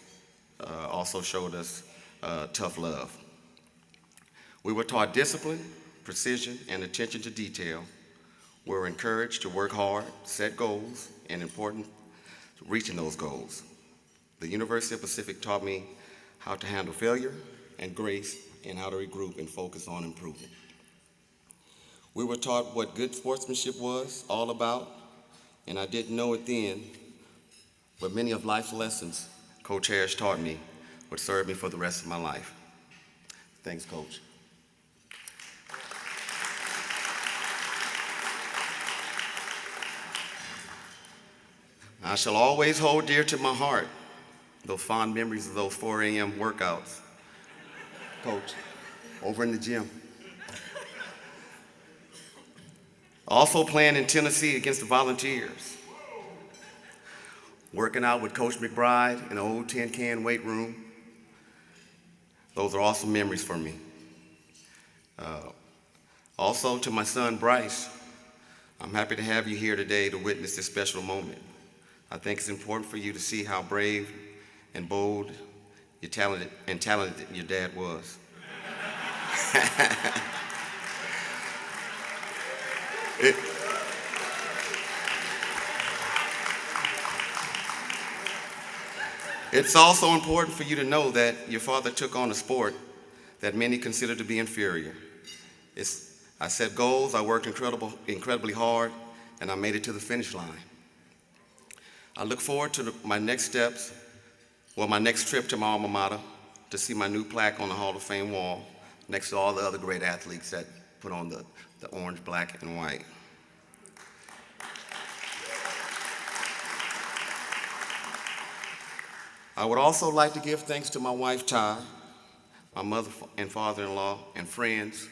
also showed us tough love. We were taught discipline, precision, and attention to detail. We were encouraged to work hard, set goals, and important, reaching those goals. The University of Pacific taught me how to handle failure and grace and how to regroup and focus on improvement. We were taught what good sportsmanship was all about, and I didn't know it then, but many of life's lessons Coach Harris taught me would serve me for the rest of my life. Thanks, Coach. I shall always hold dear to my heart those fond memories of those 4 a.m. workouts, Coach, over in the gym. Also playing in Tennessee against the Volunteers. working out with Coach McBride in the old tin can weight room. Those are awesome memories for me. Also, to my son, Bryce, I'm happy to have you here today to witness this special moment. I think it's important for you to see how brave and bold and talented your dad was. It's also important for you to know that your father took on a sport that many consider to be inferior. I set goals, I worked incredibly hard, and I made it to the finish line. I look forward to my next steps, my next trip to my alma mater to see my new plaque on the Hall of Fame wall next to all the other great athletes that put on the orange, black, and white. I would also like to give thanks to my wife, Ty, my mother and father-in-law, and friends,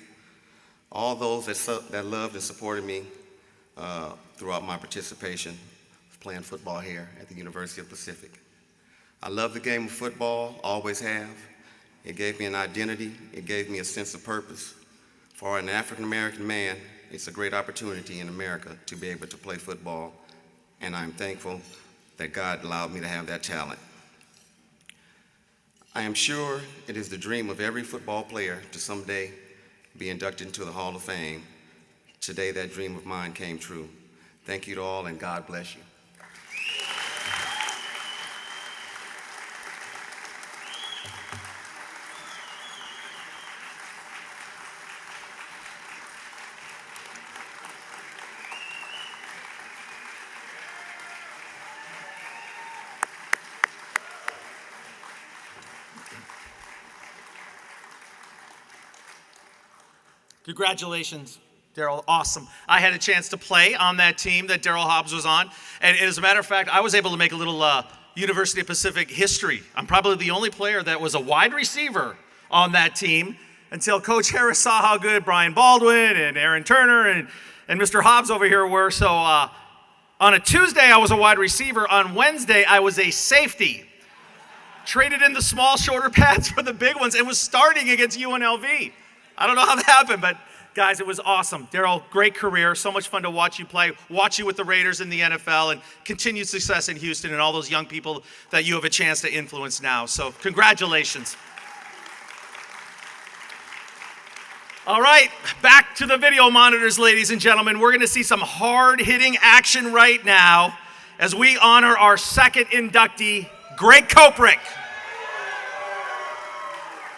all those that loved and supported me throughout my participation playing football here at the University of Pacific. I love the game of football, always have. It gave me an identity. It gave me a sense of purpose. For an African-American man, it's a great opportunity in America to be able to play football, and I'm thankful that God allowed me to have that talent. I am sure it is the dream of every football player to someday be inducted into the Hall of Fame. Today, that dream of mine came true. Thank you to all, and God bless you. Congratulations, Daryl. Awesome. I had a chance to play on that team that Daryl Hobbs was on. And as a matter of fact, I was able to make a little University of Pacific history. I'm probably the only player that was a wide receiver on that team until Coach Harris saw how good Brian Baldwin and Aaron Turner and Mr. Hobbs over here were. So on a Tuesday, I was a wide receiver. On Wednesday, I was a safety. Traded in the small, shorter pads for the big ones and was starting against UNLV. I don't know how that happened, but guys, it was awesome. Daryl, great career. So much fun to watch you play, watch you with the Raiders in the NFL, and continued success in Houston and all those young people that you have a chance to influence now. So congratulations. All right, back to the video monitors, ladies and gentlemen. We're going to see some hard-hitting action right now as we honor our second inductee, Greg Koperek.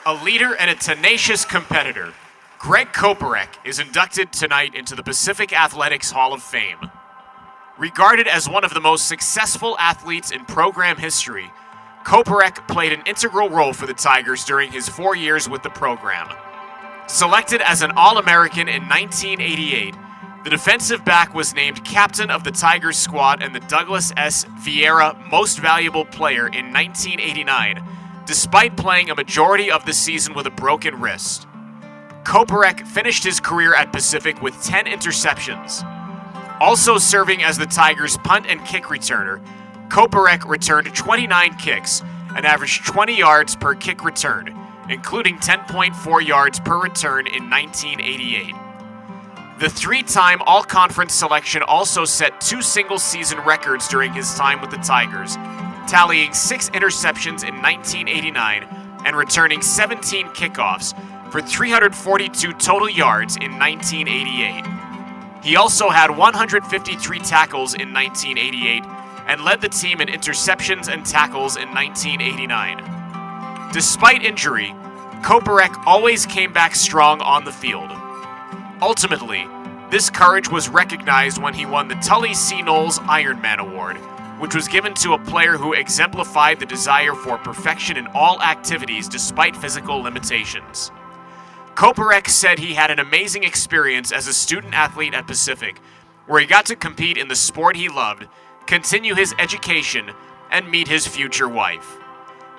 A leader and a tenacious competitor, Greg Koperek is inducted tonight into the Pacific Athletics Hall of Fame. Regarded as one of the most successful athletes in program history, Koperek played an integral role for the Tigers during his 4 years with the program. Selected as an All-American in 1988, the defensive back was named captain of the Tigers squad and the Douglas S. Vieira Most Valuable Player in 1989, despite playing a majority of the season with a broken wrist. Koperek finished his career at Pacific with 10 interceptions. Also serving as the Tigers' punt and kick returner, Koperek returned 29 kicks and averaged 20 yards per kick return, including 10.4 yards per return in 1988. The three-time All-Conference selection also set 2 single-season records during his time with the Tigers, tallying 6 interceptions in 1989 and returning 17 kickoffs for 342 total yards in 1988. He also had 153 tackles in 1988 and led the team in interceptions and tackles in 1989. Despite injury, Koperek always came back strong on the field. Ultimately, this courage was recognized when he won the Tully C. Knowles Ironman Award, which was given to a player who exemplified the desire for perfection in all activities despite physical limitations. Koperek said he had an amazing experience as a student athlete at Pacific, where he got to compete in the sport he loved, continue his education, and meet his future wife.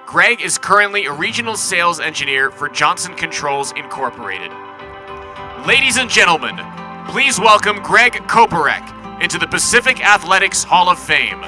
Greg is currently a regional sales engineer for Johnson Controls Incorporated. Ladies and gentlemen, please welcome Greg Koperek into the Pacific Athletics Hall of Fame.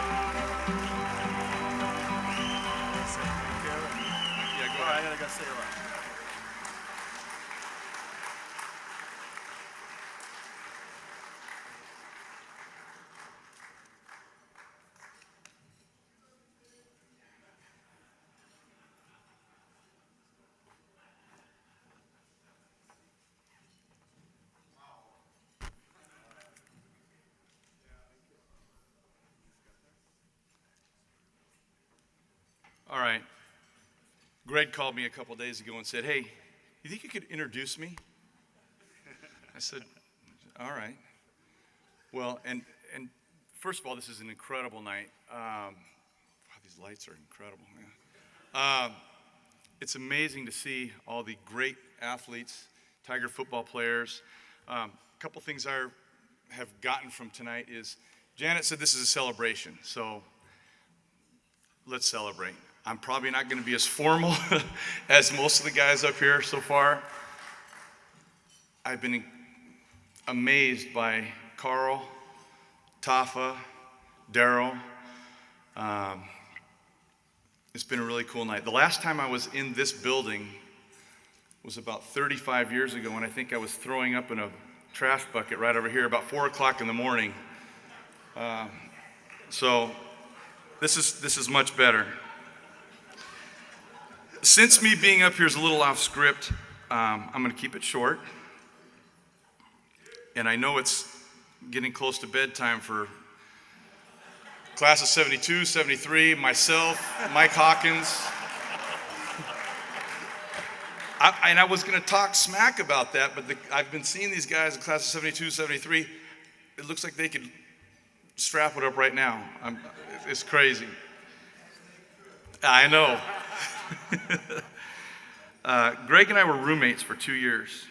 All right. Greg called me a couple days ago and said, hey, you think you could introduce me? I said, all right. Well, and first of all, this is an incredible night. Wow, these lights are incredible, man. It's amazing to see all the great athletes, Tiger football players. A couple things I have gotten from tonight is, Janet said this is a celebration, so let's celebrate. I'm probably not going to be as formal as most of the guys up here so far. I've been amazed by Carl, Tafa, Daryl. It's been a really cool night. The last time I was in this building was about 35 years ago, and I think I was throwing up in a trash bucket right over here about 4 o'clock in the morning. So this is much better. Since me being up here is a little off script, I'm going to keep it short. And I know it's getting close to bedtime for class of 72, 73, myself, Mike Hawkins. I was going to talk smack about that, but I've been seeing these guys in class of 72, 73. It looks like they could strap it up right now. It's crazy. I know. Greg and I were roommates for 2 years.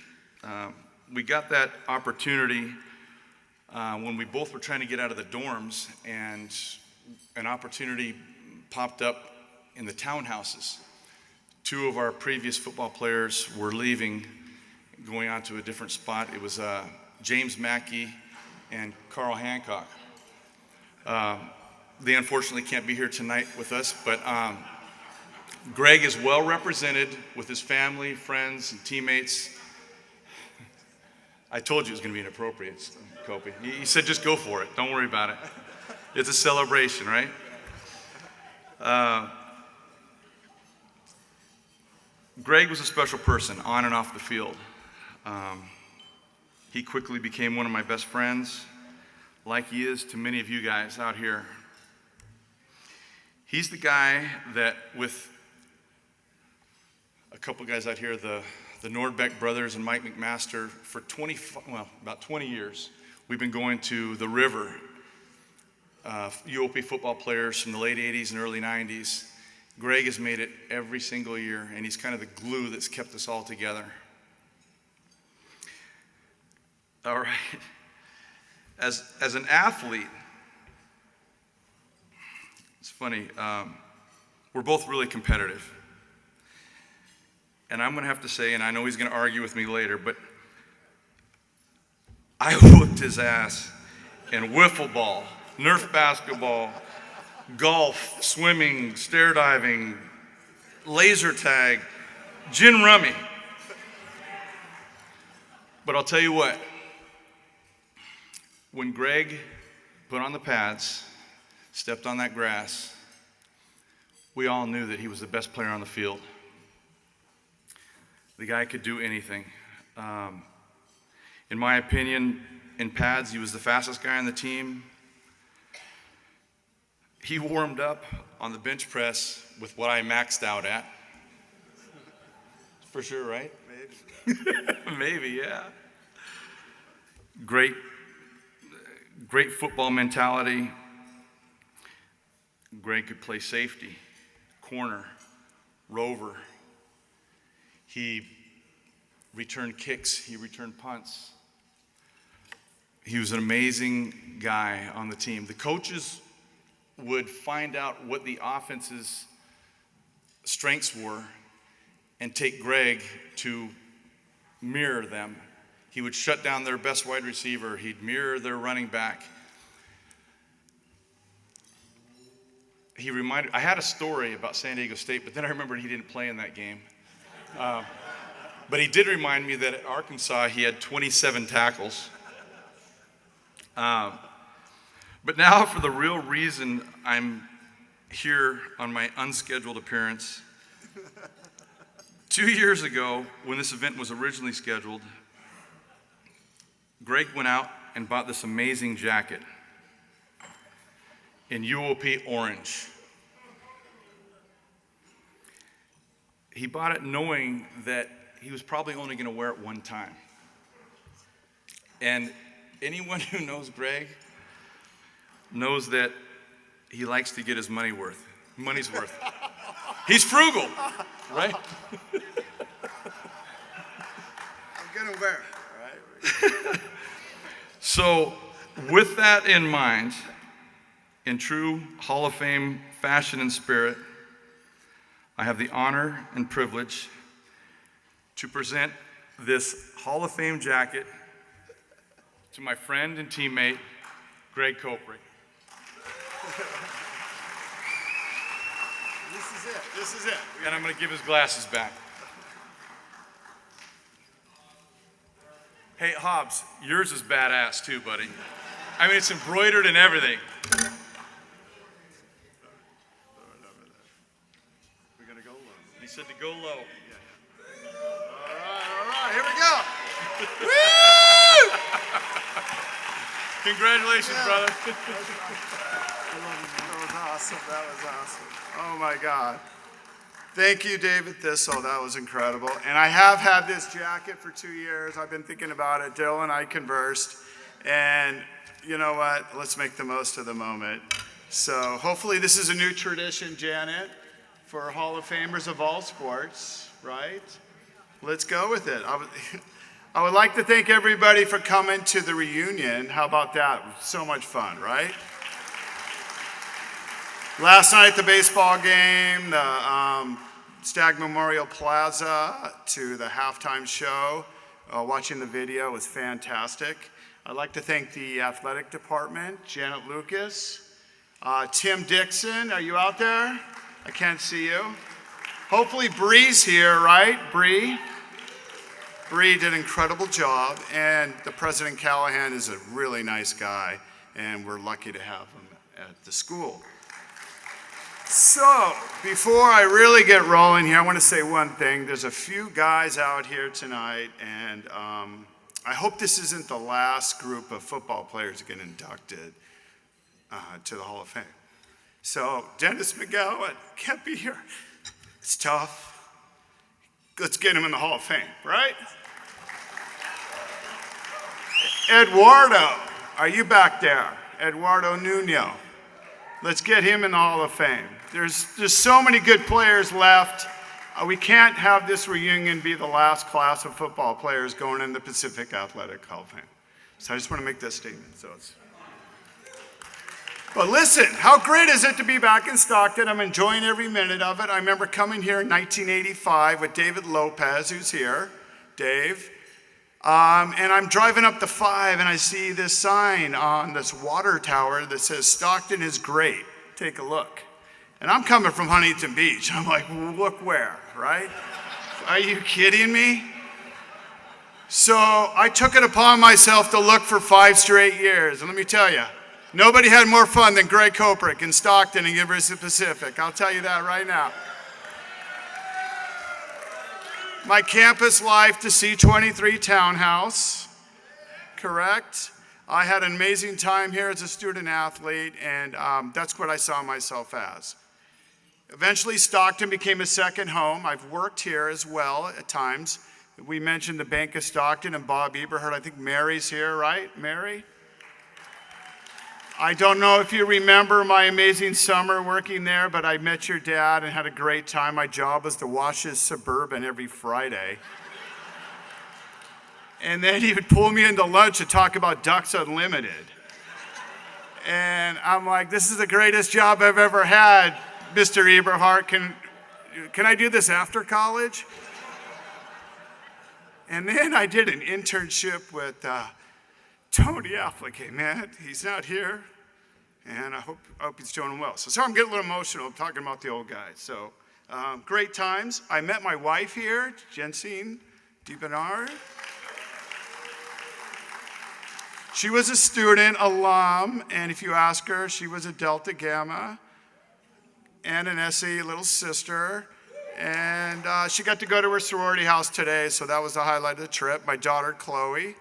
We got that opportunity when we both were trying to get out of the dorms, and an opportunity popped up in the townhouses. 2 of our previous football players were leaving, going on to a different spot. It was James Mackey and Carl Hancock. They unfortunately can't be here tonight with us, but Greg is well represented with his family, friends, and teammates. I told you it was going to be inappropriate, Kobe. He said just go for it. Don't worry about it. It's a celebration, right? Greg was a special person on and off the field. He quickly became one of my best friends, like he is to many of you guys out here. He's the guy that, with a couple guys out here, the Nordbeck brothers and Mike McMaster, for about 20 years, we've been going to the river. UOP football players from the late 80s and early 90s. Greg has made it every single year, and he's kind of the glue that's kept us all together. All right. As an athlete, it's funny, we're both really competitive. And I'm going to have to say, and I know he's going to argue with me later, but I whooped his ass in wiffle ball, Nerf basketball, golf, swimming, stair diving, laser tag, gin rummy. But I'll tell you what, when Greg put on the pads, stepped on that grass, we all knew that he was the best player on the field. The guy could do anything. In my opinion, in pads, he was the fastest guy on the team. He warmed up on the bench press with what I maxed out at. For sure, right? Maybe. Maybe, yeah. Great football mentality. Greg could play safety, corner, rover. He returned kicks. He returned punts. He was an amazing guy on the team. The coaches would find out what the offense's strengths were and take Greg to mirror them. He would shut down their best wide receiver. He'd mirror their running back. I had a story about San Diego State, but then I remembered he didn't play in that game. But he did remind me that at Arkansas he had 27 tackles. But now for the real reason I'm here on my unscheduled appearance. 2 years ago, when this event was originally scheduled, Greg went out and bought this amazing jacket in UOP orange. he bought it knowing that he was probably only going to wear it one time. And anyone who knows Greg knows that he likes to get his money's worth. He's frugal, right? I'm gonna wear it, right? So, with that in mind, in true Hall of Fame fashion and spirit, I have the honor and privilege to present this Hall of Fame jacket to my friend and teammate, Greg Koperek. This is it. And I'm going to give his glasses back. Hey, Hobbs, yours is badass too, buddy. I mean, it's embroidered and everything. We're gonna go low. He said to go low. All right, here we go. Congratulations, brother. That was awesome. Oh my God. Thank you, David Thistle. That was incredible. And I have had this jacket for 2 years. I've been thinking about it. Dylan and I conversed. And you know what? Let's make the most of the moment. So hopefully this is a new tradition, Janet, for Hall of Famers of all sports, right? Let's go with it. I would like to thank everybody for coming to the reunion. How about that? It was so much fun, right? Last night at the baseball game, the Stagg Memorial Plaza to the halftime show, watching the video was fantastic. I'd like to thank the athletic department, Janet Lucas, Tim Dixon, are you out there? I can't see you. Hopefully Bree's here, right? Bree? Bree did an incredible job, and the President Callahan is a really nice guy, and we're lucky to have him at the school. So, before I really get rolling here, I want to say one thing. There's a few guys out here tonight, and I hope this isn't the last group of football players to get inducted to the Hall of Fame. So, Dennis McGowan can't be here. It's tough. Let's get him in the Hall of Fame, right? Eduardo, are you back there? Eduardo Nuno. Let's get him in the Hall of Fame. There's so many good players left. We can't have this reunion be the last class of football players going in the Pacific Athletic Hall of Fame. So I just want to make that statement. But listen, how great is it to be back in Stockton? I'm enjoying every minute of it. I remember coming here in 1985 with David Lopez, who's here, Dave. And I'm driving up the 5 and I see this sign on this water tower that says Stockton is great. Take a look. And I'm coming from Huntington Beach. I'm like, look where, right? Are you kidding me? So I took it upon myself to look for 5 straight years. And let me tell you, nobody had more fun than Greg Koperek in Stockton and University of the Pacific. I'll tell you that right now. My campus life, the C23 townhouse, correct? I had an amazing time here as a student athlete, and that's what I saw myself as. Eventually, Stockton became a second home. I've worked here as well at times. We mentioned the Bank of Stockton and Bob Eberhard. I think Mary's here, right? Mary? I don't know if you remember my amazing summer working there, but I met your dad and had a great time. My job was to wash his Suburban every Friday. And then he would pull me into lunch to talk about Ducks Unlimited. And I'm like, this is the greatest job I've ever had, Mr. Eberhard. Can I do this after college? And then I did an internship with Tony Applegate, man. He's not here, and I hope he's doing well. So sorry, I'm getting a little emotional. I'm talking about the old guys. So great times. I met my wife here, Jensine DeBernard. She was a student, alum, and if you ask her, she was a Delta Gamma and an SE little sister. And she got to go to her sorority house today, so that was the highlight of the trip. My daughter, Chloe,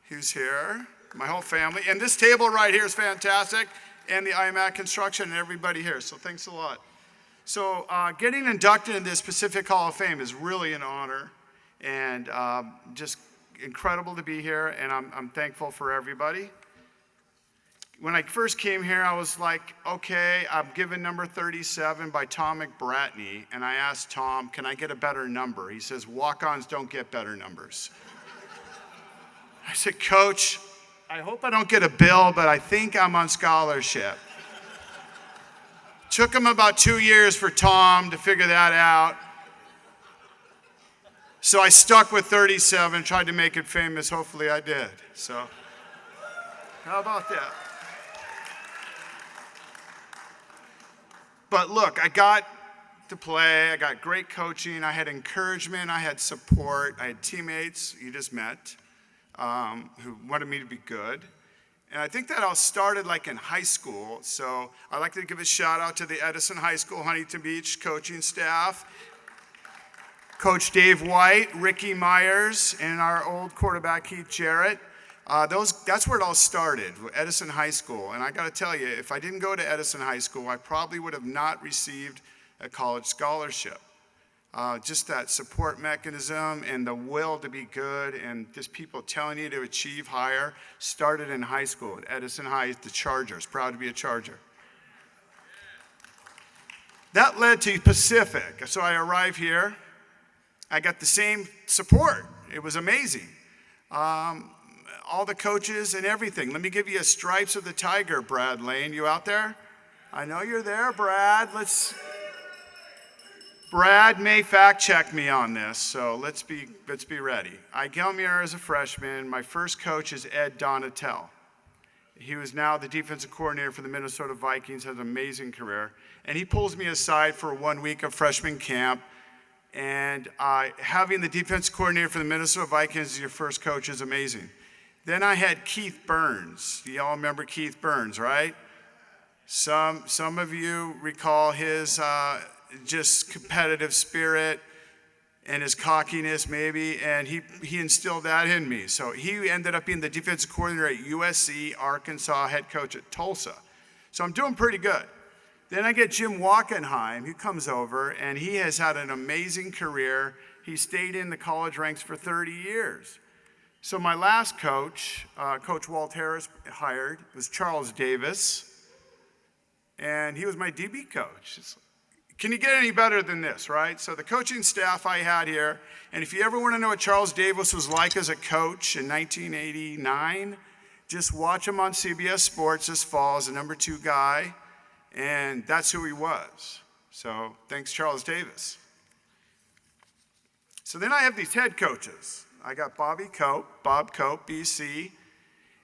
who's here, my whole family. And this table right here is fantastic, and the IMAC construction and everybody here, so thanks a lot. So getting inducted in this Pacific Hall of Fame is really an honor, and just incredible to be here, and I'm thankful for everybody. When I first came here, I was like, okay, I'm given number 37 by Tom McBratney, and I asked Tom, can I get a better number? He says, walk-ons don't get better numbers. I said, Coach, I hope I don't get a bill, but I think I'm on scholarship. Took him about 2 years for Tom to figure that out. So I stuck with 37, tried to make it famous. Hopefully I did. So how about that? But look, I got to play, I got great coaching, I had encouragement, I had support, I had teammates you just met who wanted me to be good. And I think that all started like in high school. So I'd like to give a shout out to the Edison High School, Huntington Beach coaching staff. Coach Dave White, Ricky Myers, and our old quarterback Keith Jarrett. That's where it all started, Edison High School. And I got to tell you, if I didn't go to Edison High School, I probably would have not received a college scholarship. Just that support mechanism and the will to be good and just people telling you to achieve higher started in high school at Edison High, the Chargers, proud to be a Charger. That led to Pacific. So I arrived here. I got the same support. It was amazing. All the coaches and everything. Let me give you a Stripes of the Tiger, Brad Lane. You out there? I know you're there, Brad. Brad may fact check me on this, so let's be ready. I come here as a freshman. My first coach is Ed Donatel. He was now the defensive coordinator for the Minnesota Vikings, has an amazing career. And he pulls me aside for 1 week of freshman camp. And having the defense coordinator for the Minnesota Vikings as your first coach is amazing. Then I had Keith Burns. You all remember Keith Burns, right? Some of you recall his just competitive spirit and his cockiness maybe, and he instilled that in me. So he ended up being the defensive coordinator at USC, Arkansas, head coach at Tulsa. So I'm doing pretty good. Then I get Jim Wackenheim, who comes over, and he has had an amazing career. He stayed in the college ranks for 30 years. So my last coach, Coach Walt Harris hired, was Charles Davis, and he was my DB coach. Can you get any better than this, right? So the coaching staff I had here, and if you ever want to know what Charles Davis was like as a coach in 1989, just watch him on CBS Sports this fall as the number 2 guy, and that's who he was. So thanks, Charles Davis. So then I have these head coaches. I got Bob Cope, BC,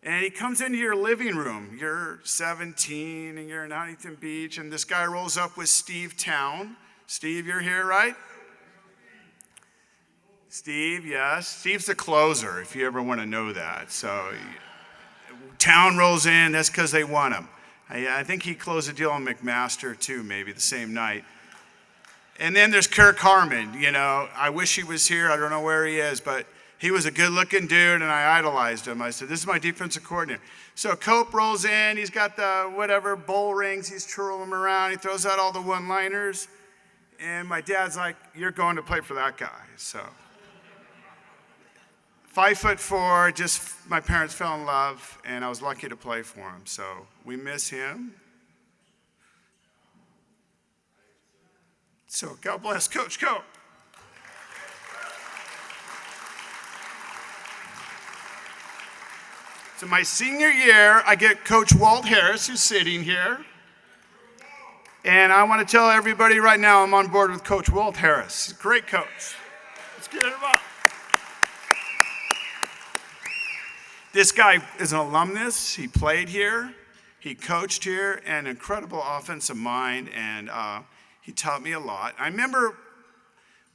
and he comes into your living room. You're 17 and you're in Huntington Beach, and this guy rolls up with Steve Town. Steve, you're here, right? Steve, yes. Steve's the closer, if you ever want to know that. So Town rolls in, that's because they want him. I think he closed a deal on McMaster too, maybe the same night. And then there's Kirk Harmon. You know, I wish he was here. I don't know where he is, but he was a good-looking dude, and I idolized him. I said, this is my defensive coordinator. So Cope rolls in. He's got the whatever bull rings. He's twirling them around. He throws out all the one-liners. And my dad's like, you're going to play for that guy. So 5'4", just my parents fell in love, and I was lucky to play for him. So we miss him. So God bless Coach Cope. So my senior year, I get Coach Walt Harris, who's sitting here. And I want to tell everybody right now I'm on board with Coach Walt Harris. He's a great coach. Let's get him up. This guy is an alumnus. He played here. He coached here, an incredible offensive mind, and he taught me a lot. I remember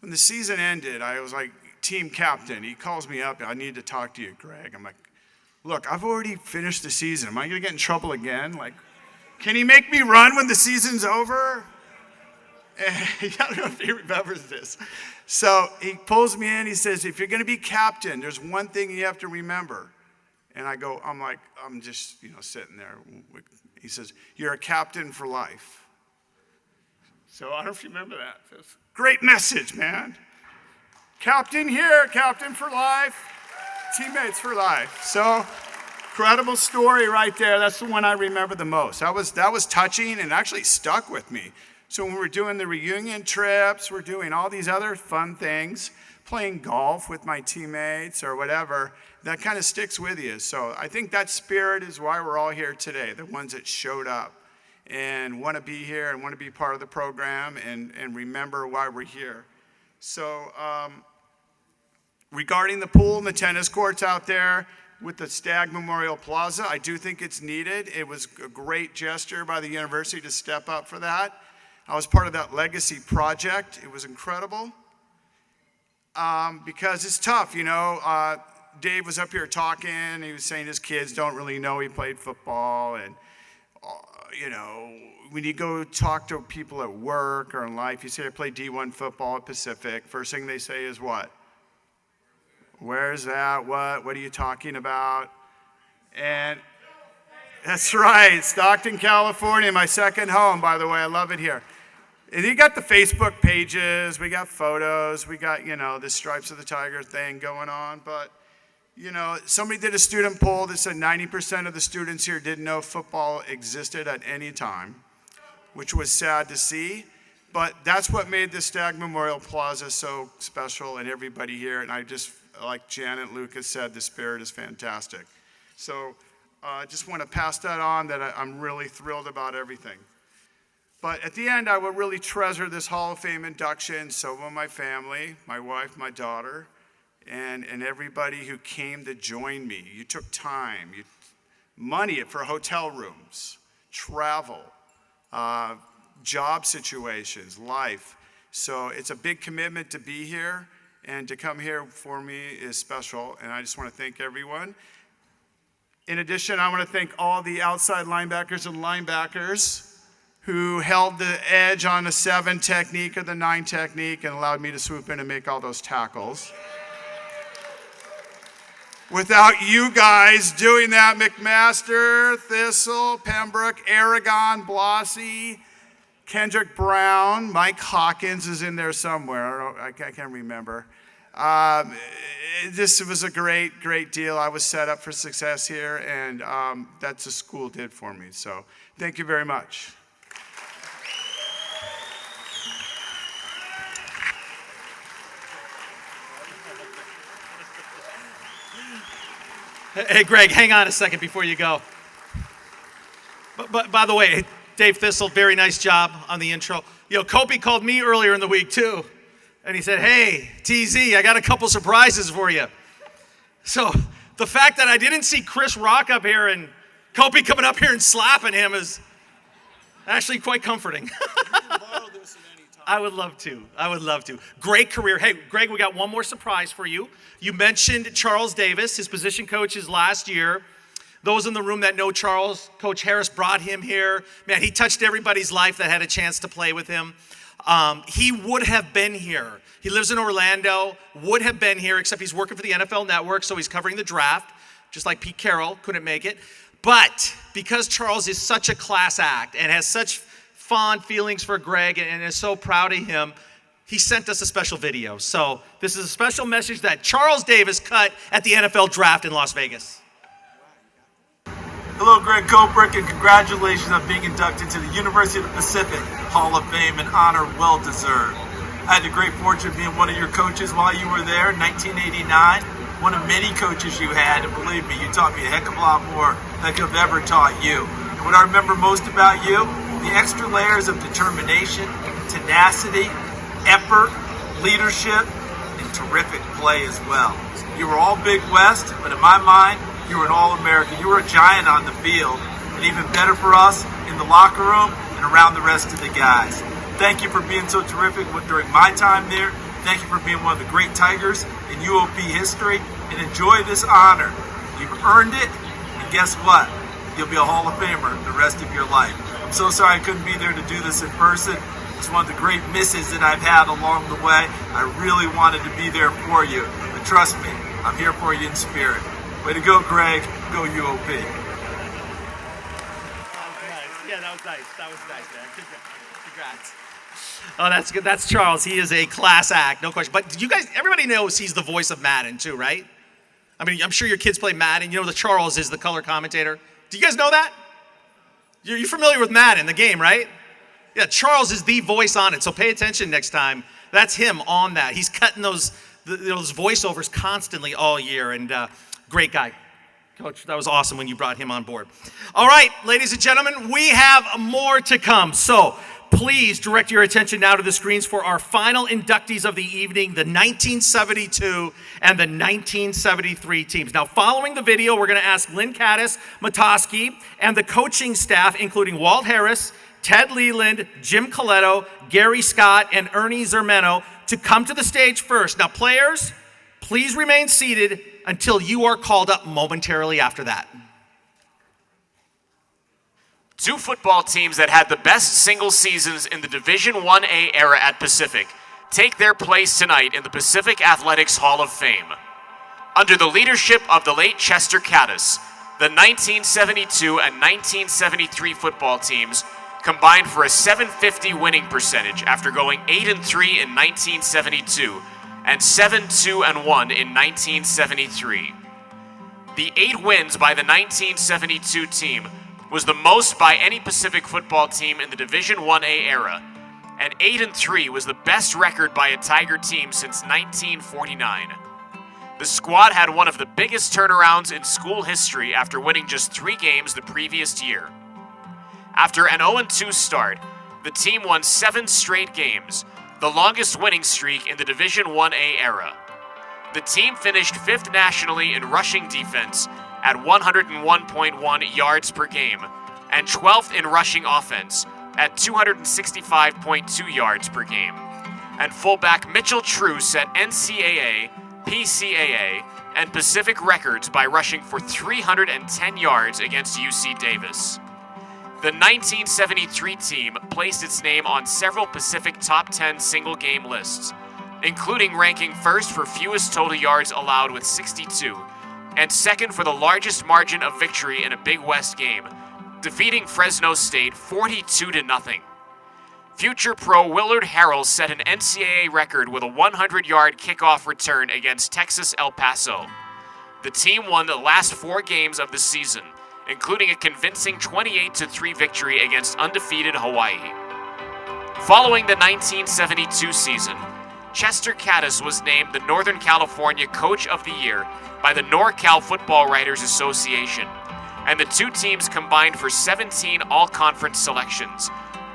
when the season ended, I was like team captain. He calls me up, I need to talk to you, Greg. I'm like, look, I've already finished the season. Am I going to get in trouble again? Like, can he make me run when the season's over? And I don't know if he remembers this. So he pulls me in. He says, if you're going to be captain, there's one thing you have to remember. And I'm just, sitting there. He says, you're a captain for life. So I don't know if you remember that. It's a great message, man. Captain here, captain for life, teammates for life. So incredible story right there. That's the one I remember the most. That was touching and actually stuck with me. So when we're doing the reunion trips, we're doing all these other fun things, playing golf with my teammates or whatever, that kind of sticks with you. So I think that spirit is why we're all here today, the ones that showed up and want to be here and want to be part of the program and remember why we're here. So regarding the pool and the tennis courts out there with the Stagg Memorial Plaza, I do think it's needed. It was a great gesture by the university to step up for that. I was part of that legacy project. It was incredible because it's tough, you know. Dave was up here talking. He was saying his kids don't really know he played football. And, you know, when you go talk to people at work or in life, you say, I played D1 football at Pacific. First thing they say is what? Where's that? What are you talking about? And that's right, Stockton, California, my second home, by the way. I love it here. And you got the Facebook pages, we got photos, we got, you know, the Stripes of the Tiger thing going on. But, you know, somebody did a student poll that said 90% of the students here didn't know football existed at any time, which was sad to see. But that's what made the Stagg Memorial Plaza so special and everybody here. And I just, like Janet Lucas said, the spirit is fantastic. So I just want to pass that on, that I'm really thrilled about everything. But at the end, I will really treasure this Hall of Fame induction. So will my family, my wife, my daughter, and everybody who came to join me. You took time, money for hotel rooms, travel, job situations, life. So it's a big commitment to be here, and to come here for me is special, and I just want to thank everyone. In addition, I want to thank all the outside linebackers and linebackers who held the edge on the 7 technique or the 9 technique and allowed me to swoop in and make all those tackles. Without you guys doing that, McMaster, Thistle, Pembroke, Aragon, Blossy, Kendrick Brown, Mike Hawkins is in there somewhere. I can't remember. This was a great, great deal. I was set up for success here, and that's what school did for me. So thank you very much. Hey, Greg, hang on a second before you go. But by the way, Dave Thistle, very nice job on the intro. You know, Kobe called me earlier in the week, too. And he said, hey, TZ, I got a couple surprises for you. So the fact that I didn't see Chris Rock up here and Kobe coming up here and slapping him is actually quite comforting. I would love to. I would love to. Great career. Hey, Greg, we got one more surprise for you. You mentioned Charles Davis, his position coaches last year. Those in the room that know Charles, Coach Harris brought him here. Man, he touched everybody's life that had a chance to play with him. He would have been here. He lives in Orlando, would have been here, except he's working for the NFL Network, so he's covering the draft, just like Pete Carroll, couldn't make it. But because Charles is such a class act and has such fond feelings for Greg and is so proud of him, he sent us a special video. So this is a special message that Charles Davis cut at the NFL Draft in Las Vegas. Hello, Greg Koperek, and congratulations on being inducted to the University of the Pacific Hall of Fame, an honor well deserved. I had the great fortune of being one of your coaches while you were there in 1989, one of many coaches you had, and believe me, you taught me a heck of a lot more than I could have ever taught you. And what I remember most about you, the extra layers of determination, tenacity, effort, leadership, and terrific play as well. You were all Big West, but in my mind, you were an All-American. You were a giant on the field, and even better for us, in the locker room and around the rest of the guys. Thank you for being so terrific during my time there. Thank you for being one of the great Tigers in UOP history, and enjoy this honor. You've earned it, and guess what? You'll be a Hall of Famer the rest of your life. I'm so sorry I couldn't be there to do this in person. It's one of the great misses that I've had along the way. I really wanted to be there for you, but trust me, I'm here for you in spirit. Way to go, Greg. Go UOP. That was nice. Yeah, that was nice. That was nice, man. Congrats. Oh, that's good. That's Charles. He is a class act, no question. But you guys, everybody knows he's the voice of Madden too, right? I mean, I'm sure your kids play Madden. You know that Charles is the color commentator. Do you guys know that? You're familiar with Madden, the game, right? Yeah, Charles is the voice on it, so pay attention next time. That's him on that. He's cutting those voiceovers constantly all year, and great guy. Coach, that was awesome when you brought him on board. All right, ladies and gentlemen, we have more to come. So please direct your attention now to the screens for our final inductees of the evening, the 1972 and the 1973 teams. Now, following the video, we're going to ask Lynn Caddis, Matoski, and the coaching staff, including Walt Harris, Ted Leland, Jim Coletto, Gary Scott, and Ernie Zermeno, to come to the stage first. Now, players, please remain seated until you are called up momentarily after that. Two football teams that had the best single seasons in the Division 1A era at Pacific take their place tonight in the Pacific Athletics Hall of Fame. Under the leadership of the late Chester Caddis, the 1972 and 1973 football teams combined for a .750 winning percentage after going 8-3 in 1972 and 7-2-1 in 1973. The 8 wins by the 1972 team was the most by any Pacific football team in the Division 1A era, and 8-3 was the best record by a Tiger team since 1949. The squad had one of the biggest turnarounds in school history after winning just 3 games the previous year. After an 0-2 start, the team won 7 straight games, the longest winning streak in the Division 1A era. The team finished 5th nationally in rushing defense at 101.1 yards per game, and 12th in rushing offense at 265.2 yards per game. And fullback Mitchell True set NCAA, PCAA, and Pacific records by rushing for 310 yards against UC Davis. The 1973 team placed its name on several Pacific top 10 single-game lists, including ranking first for fewest total yards allowed with 62, and second for the largest margin of victory in a Big West game, defeating Fresno State 42-0. Future pro Willard Harrell set an NCAA record with a 100-yard kickoff return against Texas El Paso. The team won the last 4 games of the season, including a convincing 28-3 victory against undefeated Hawaii. Following the 1972 season, Chester Caddis was named the Northern California Coach of the Year by the NorCal Football Writers Association, and the 2 teams combined for 17 all-conference selections,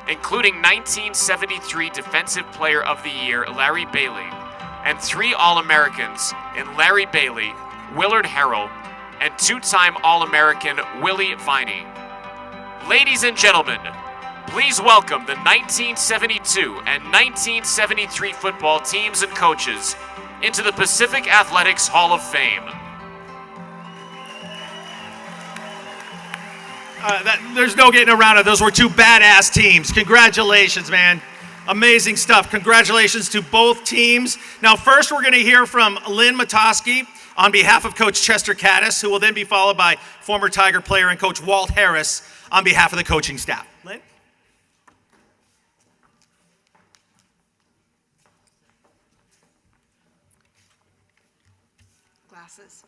including 1973 Defensive Player of the Year Larry Bailey, and 3 All-Americans in Larry Bailey, Willard Harrell, and 2-time All-American Willie Viney. Ladies and gentlemen, please welcome the 1972 and 1973 football teams and coaches into the Pacific Athletics Hall of Fame. There's no getting around it. Those were 2 badass teams. Congratulations, man. Amazing stuff. Congratulations to both teams. Now, first we're going to hear from Lynn Matoski on behalf of Coach Chester Caddis, who will then be followed by former Tiger player and Coach Walt Harris on behalf of the coaching staff. Lynn? Glasses.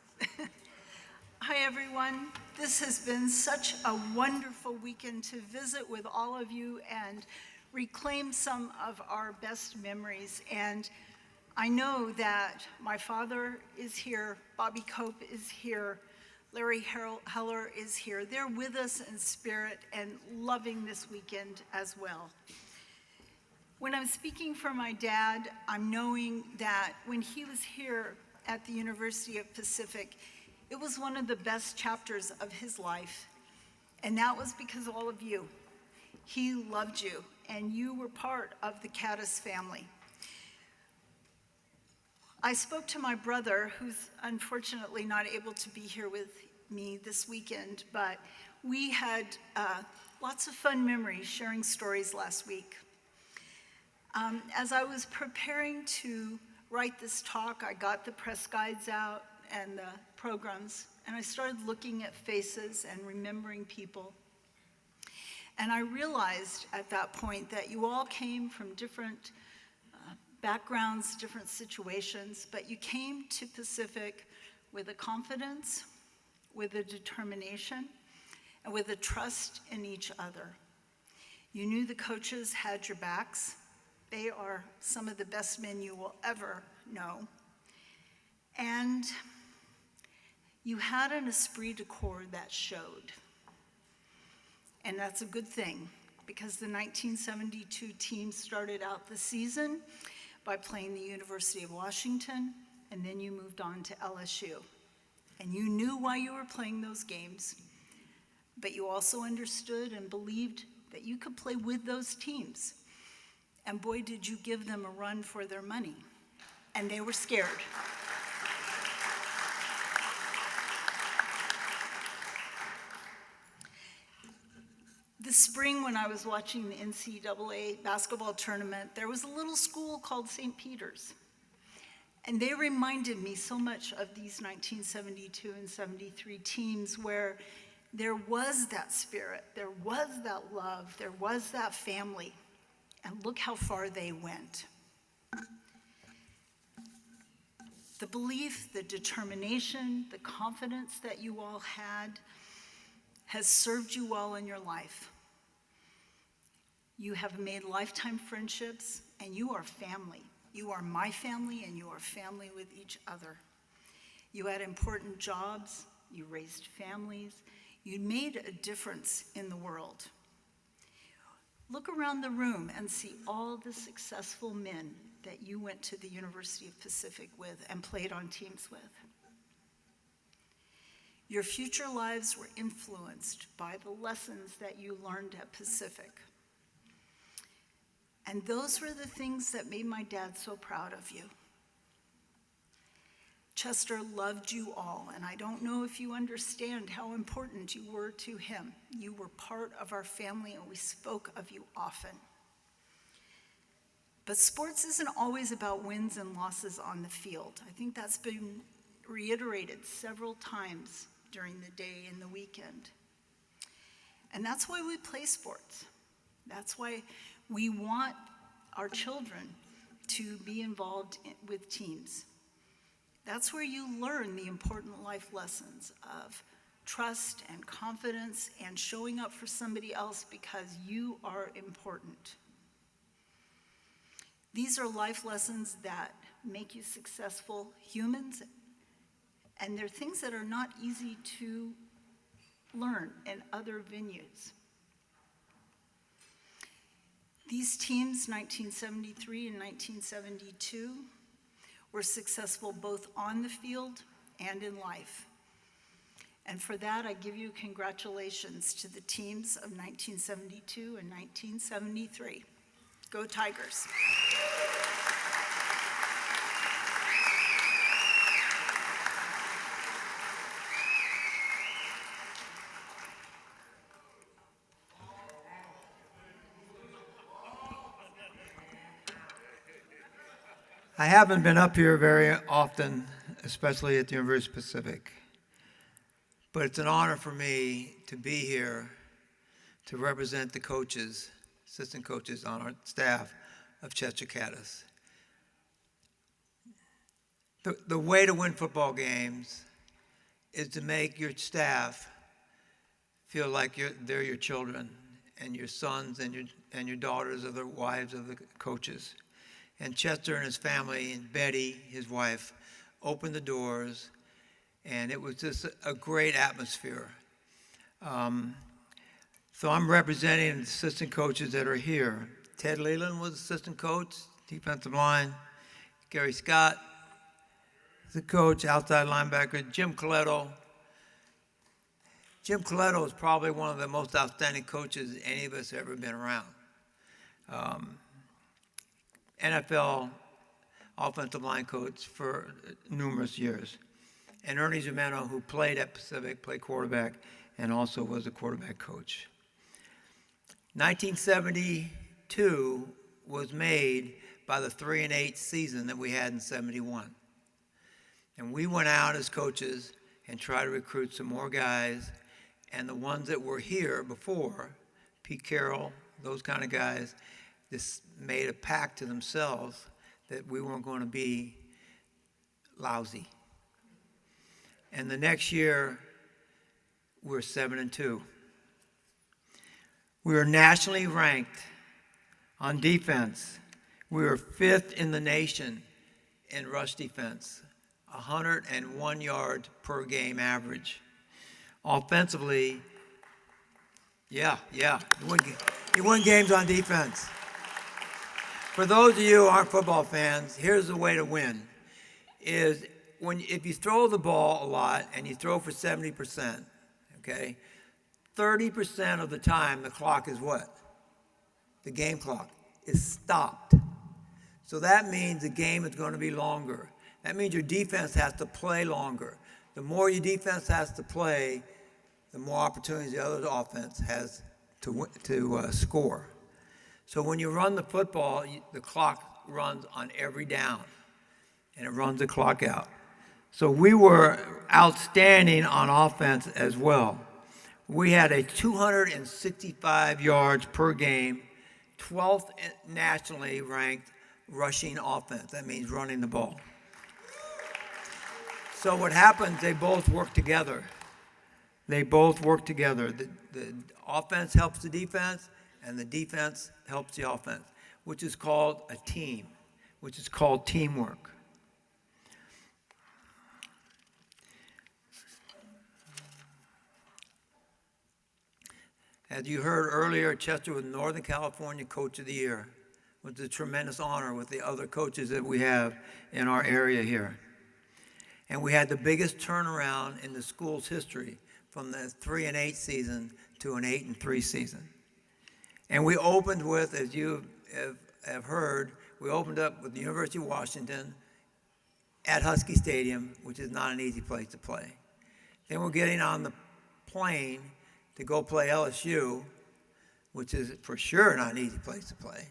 Hi, everyone. This has been such a wonderful weekend to visit with all of you and reclaim some of our best memories. And I know that my father is here, Bobby Cope is here, Larry Heller is here. They're with us in spirit and loving this weekend as well. When I'm speaking for my dad, I'm knowing that when he was here at the University of Pacific, it was one of the best chapters of his life, and that was because of all of you. He loved you, and you were part of the Caddis family. I spoke to my brother, who's unfortunately not able to be here with me this weekend, but we had lots of fun memories sharing stories last week. As I was preparing to write this talk, I got the press guides out and the programs, and I started looking at faces and remembering people. And I realized at that point that you all came from different backgrounds, different situations, but you came to Pacific with a confidence, with a determination, and with a trust in each other. You knew the coaches had your backs. They are some of the best men you will ever know. And you had an esprit de corps that showed. And that's a good thing, because the 1972 team started out the season by playing the University of Washington, and then you moved on to LSU. And you knew why you were playing those games, but you also understood and believed that you could play with those teams. And boy, did you give them a run for their money. And they were scared. This spring, when I was watching the NCAA basketball tournament, there was a little school called St. Peter's. And they reminded me so much of these 1972 and 73 teams where there was that spirit, there was that love, there was that family. And look how far they went. The belief, the determination, the confidence that you all had has served you well in your life. You have made lifetime friendships, and you are family. You are my family, and you are family with each other. You had important jobs, you raised families, you made a difference in the world. Look around the room and see all the successful men that you went to the University of Pacific with and played on teams with. Your future lives were influenced by the lessons that you learned at Pacific. And those were the things that made my dad so proud of you. Chester loved you all, and I don't know if you understand how important you were to him. You were part of our family, and we spoke of you often. But sports isn't always about wins and losses on the field. I think that's been reiterated several times during the day and the weekend. And that's why we play sports. That's why we want our children to be involved with teams. That's where you learn the important life lessons of trust and confidence and showing up for somebody else because you are important. These are life lessons that make you successful humans, and they're things that are not easy to learn in other venues. These teams, 1973 and 1972, were successful both on the field and in life. And for that, I give you congratulations to the teams of 1972 and 1973. Go Tigers. I haven't been up here very often, especially at the University of Pacific, but it's an honor for me to be here to represent the coaches, assistant coaches on our staff of Chester Caddis. The way to win football games is to make your staff feel like they're your children and your sons and your daughters are the wives of the coaches. And Chester and his family and Betty, his wife, opened the doors, and it was just a great atmosphere. So I'm representing the assistant coaches that are here. Ted Leland was assistant coach, defensive line. Gary Scott, the coach, outside linebacker. Jim Coletto. Jim Coletto is probably one of the most outstanding coaches any of us have ever been around. NFL offensive line coach for numerous years. And Ernie Zimeno, who played at Pacific, played quarterback, and also was a quarterback coach. 1972 was made by the 3-8 season that we had in 71. And we went out as coaches and tried to recruit some more guys, and the ones that were here before, Pete Carroll, those kind of guys, just made a pact to themselves that we weren't going to be lousy. And the next year, we were 7-2. We were nationally ranked on defense. We were 5th in the nation in rush defense, 101 yards per game average. Offensively, you win games on defense. For those of you who aren't football fans, here's the way to win, is if you throw the ball a lot and you throw for 70%, okay, 30% of the time the clock is what? The game clock is stopped. So that means the game is going to be longer. That means your defense has to play longer. The more your defense has to play, the more opportunities the other offense has to score. So when you run the football, the clock runs on every down, and it runs the clock out. So we were outstanding on offense as well. We had a 265 yards per game, 12th nationally ranked rushing offense. That means running the ball. So what happens, they both work together. They both work together. The offense helps the defense, and the defense helps the offense, which is called a team, which is called teamwork. As you heard earlier, Chester was Northern California Coach of the Year, which is a tremendous honor with the other coaches that we have in our area here. And we had the biggest turnaround in the school's history from the 3-8 season to an 8-3 season. And we opened with, as you have heard, we opened up with the University of Washington at Husky Stadium, which is not an easy place to play. Then we're getting on the plane to go play LSU, which is for sure not an easy place to play.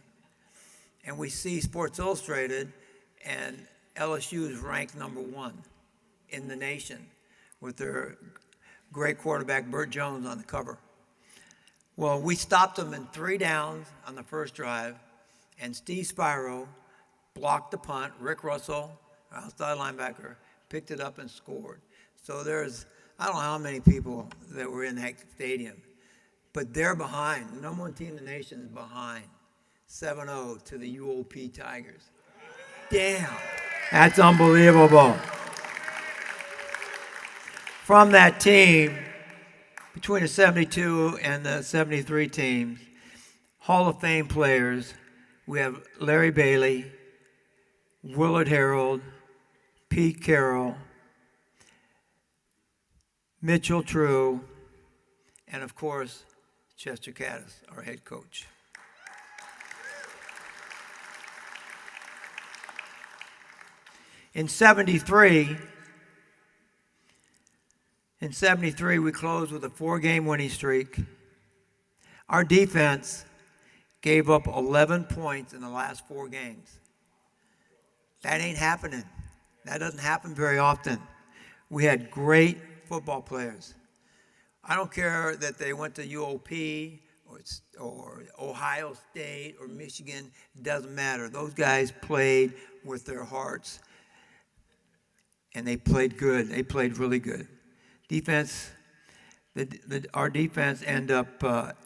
And we see Sports Illustrated, and LSU is ranked #1 in the nation with their great quarterback, Burt Jones, on the cover. Well, we stopped them in 3 downs on the first drive, and Steve Spiro blocked the punt. Rick Russell, our outside linebacker, picked it up and scored. So there's, I don't know how many people that were in that stadium, but they're behind. The #1 team in the nation is behind, 7-0 to the UOP Tigers. Damn, that's unbelievable. From that team, between the 72 and the 73 teams, Hall of Fame players, we have Larry Bailey, Willard Harold, Pete Carroll, Mitchell True, and of course, Chester Caddis, our head coach. In 73, we closed with a 4-game winning streak. Our defense gave up 11 points in the last 4 games. That ain't happening. That doesn't happen very often. We had great football players. I don't care that they went to UOP or Ohio State or Michigan. It doesn't matter. Those guys played with their hearts, and they played good. They played really good. Defense, our defense ended up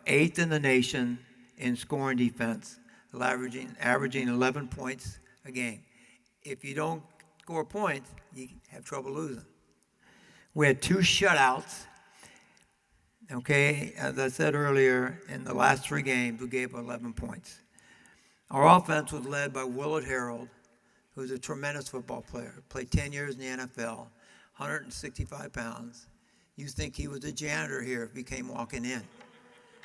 8th in the nation in scoring defense, averaging 11 points a game. If you don't score points, you have trouble losing. We had 2 shutouts. Okay, as I said earlier, in the last 3 games, we gave 11 points. Our offense was led by Willard Harold, who's a tremendous football player. Played 10 years in the NFL, 165 pounds. You think he was a janitor here if he came walking in.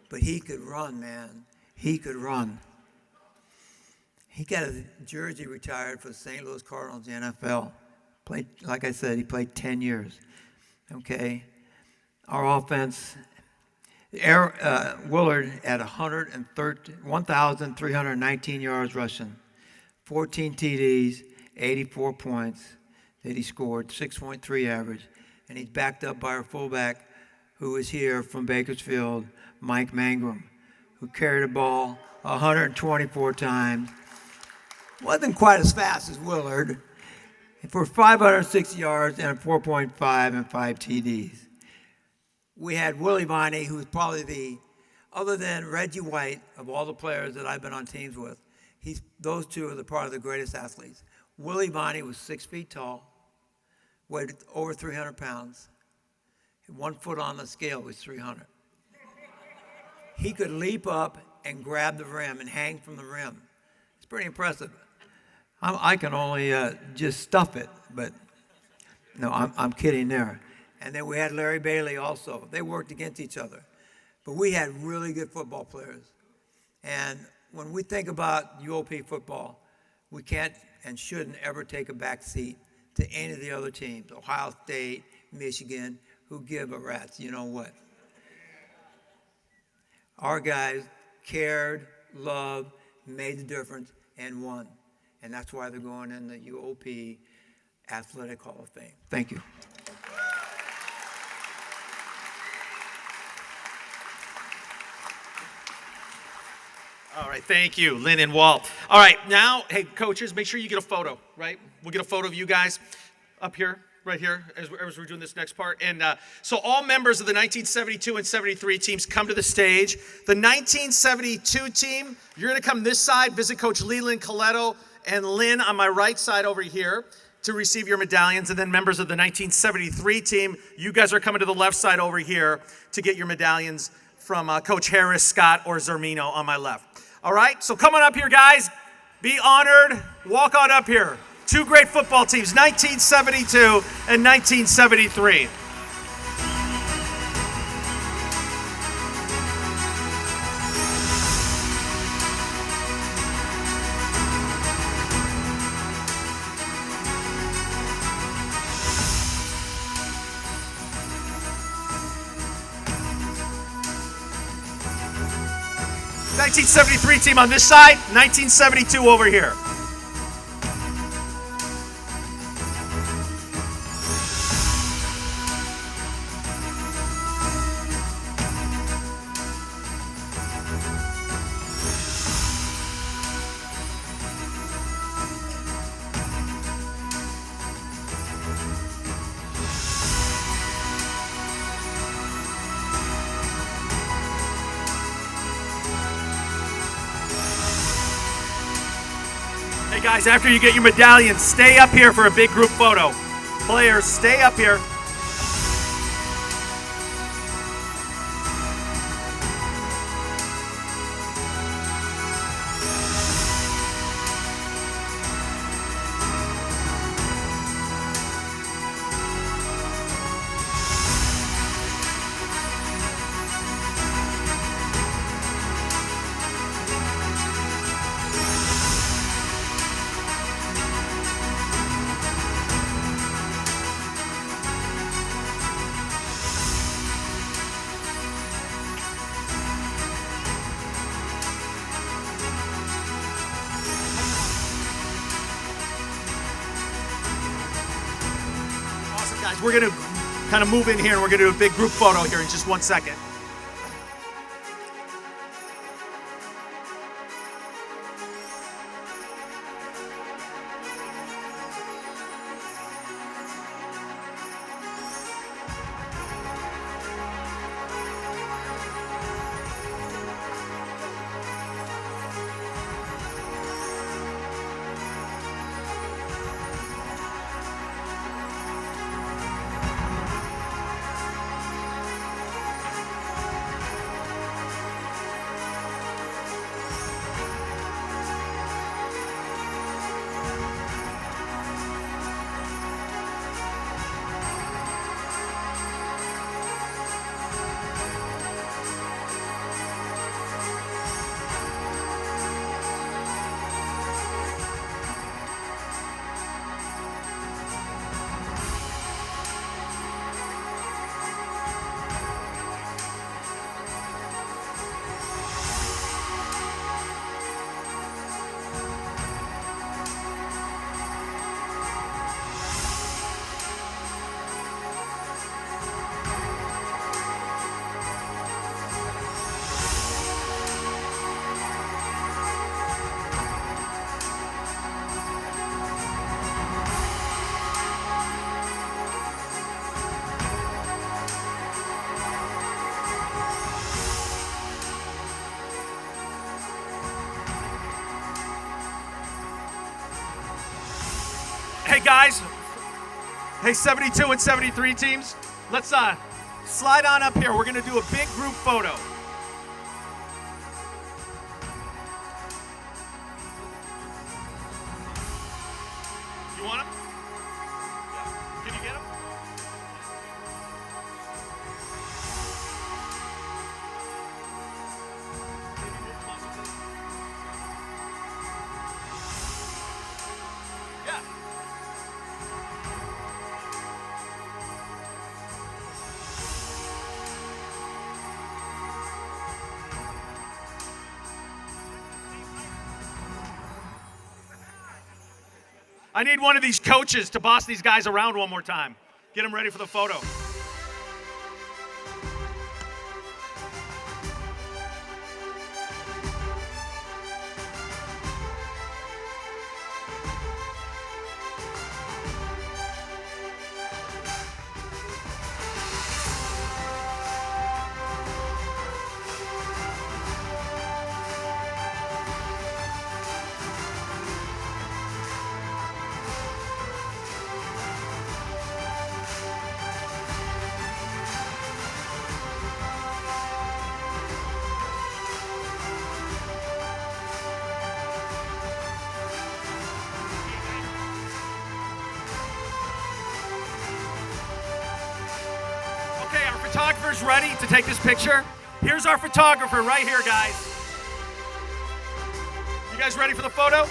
But he could run, man. He could run. He got his jersey retired for the St. Louis Cardinals in the NFL. Played, like I said, he played 10 years. Okay. Our offense, Willard had 1,319 yards rushing, 14 TDs, 84 points that he scored, 6.3 average. And he's backed up by our fullback, who is here from Bakersfield, Mike Mangrum, who carried the ball 124 times. Wasn't quite as fast as Willard, for 560 yards and 4.5 and 5 TDs. We had Willie Viney, who's probably other than Reggie White, of all the players that I've been on teams with, those two are the part of the greatest athletes. Willie Viney was 6 feet tall, weighed over 300 pounds. 1 foot on the scale was 300. He could leap up and grab the rim and hang from the rim. It's pretty impressive. I can only just stuff it, but no, I'm kidding there. And then we had Larry Bailey also. They worked against each other. But we had really good football players. And when we think about UOP football, we can't and shouldn't ever take a back seat to any of the other teams, Ohio State, Michigan, who give a rat's you know what. Our guys cared, loved, made the difference, and won. And that's why they're going in the UOP Athletic Hall of Fame. Thank you. All right, thank you, Lynn and Walt. All right, now, hey, coaches, make sure you get a photo, right? We'll get a photo of you guys up here, right here, as we're doing this next part. And so all members of the 1972 and 73 teams come to the stage. The 1972 team, you're going to come this side, visit Coach Leland Coletto and Lynn on my right side over here to receive your medallions. And then members of the 1973 team, you guys are coming to the left side over here to get your medallions from Coach Harris, Scott, or Zermino on my left. All right, so come on up here, guys. Be honored. Walk on up here. Two great football teams, 1972 and 1973. '73 team on this side, 1972 over here. Hey guys, after you get your medallions, stay up here for a big group photo. Players, stay up here. Guys, we're going to kind of move in here and we're going to do a big group photo here in just 1 second. guys. Hey, 72 and 73 teams, let's slide on up here. We're going to do a big group photo. You want them? Yeah. Can you get them? Yeah. I need one of these coaches to boss these guys around one more time. Get them ready for the photo. Okay, our photographer's ready to take this picture. Here's our photographer right here, guys. You guys ready for the photo?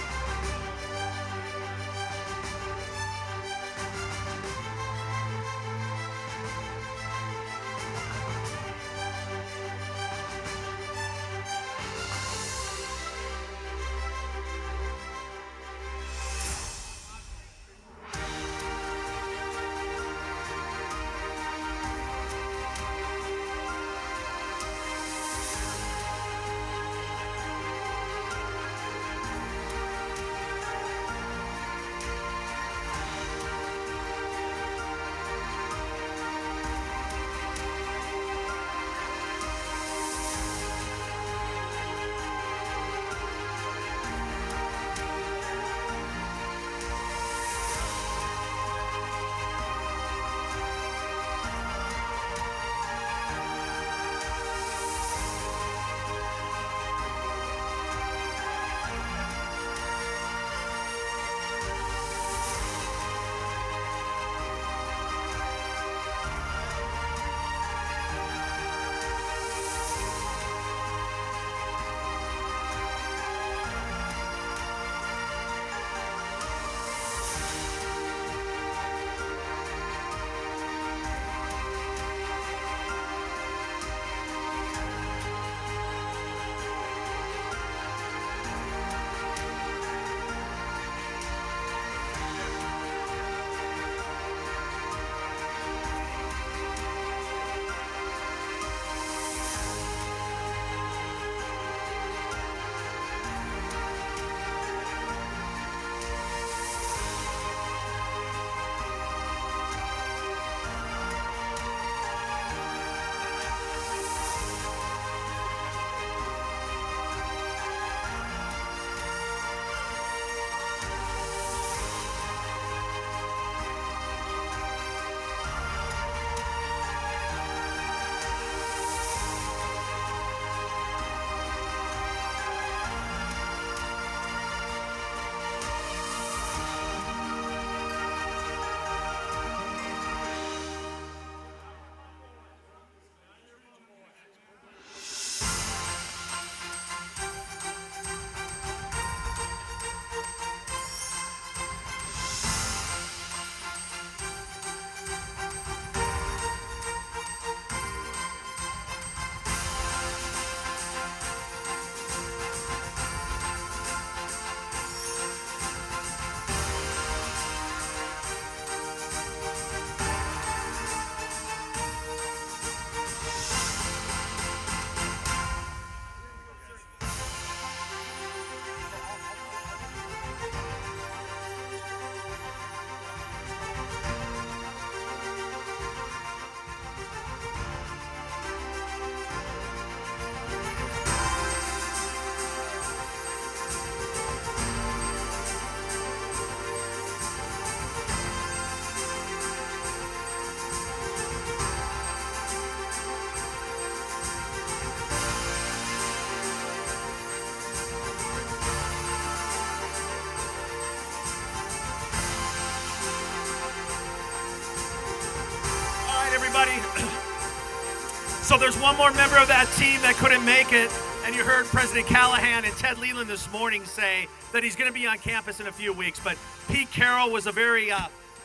So there's one more member of that team that couldn't make it, and you heard President Callahan and Ted Leland this morning say that he's going to be on campus in a few weeks. But Pete Carroll was a very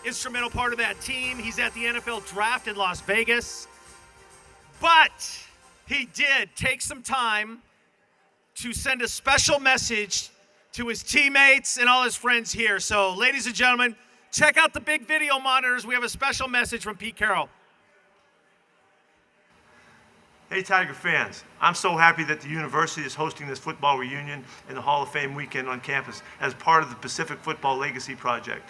instrumental part of that team. He's at the NFL draft in Las Vegas. But he did take some time to send a special message to his teammates and all his friends here. So, ladies and gentlemen, check out the big video monitors. We have a special message from Pete Carroll. Hey, Tiger fans. I'm so happy that the university is hosting this football reunion and the Hall of Fame weekend on campus as part of the Pacific Football Legacy Project.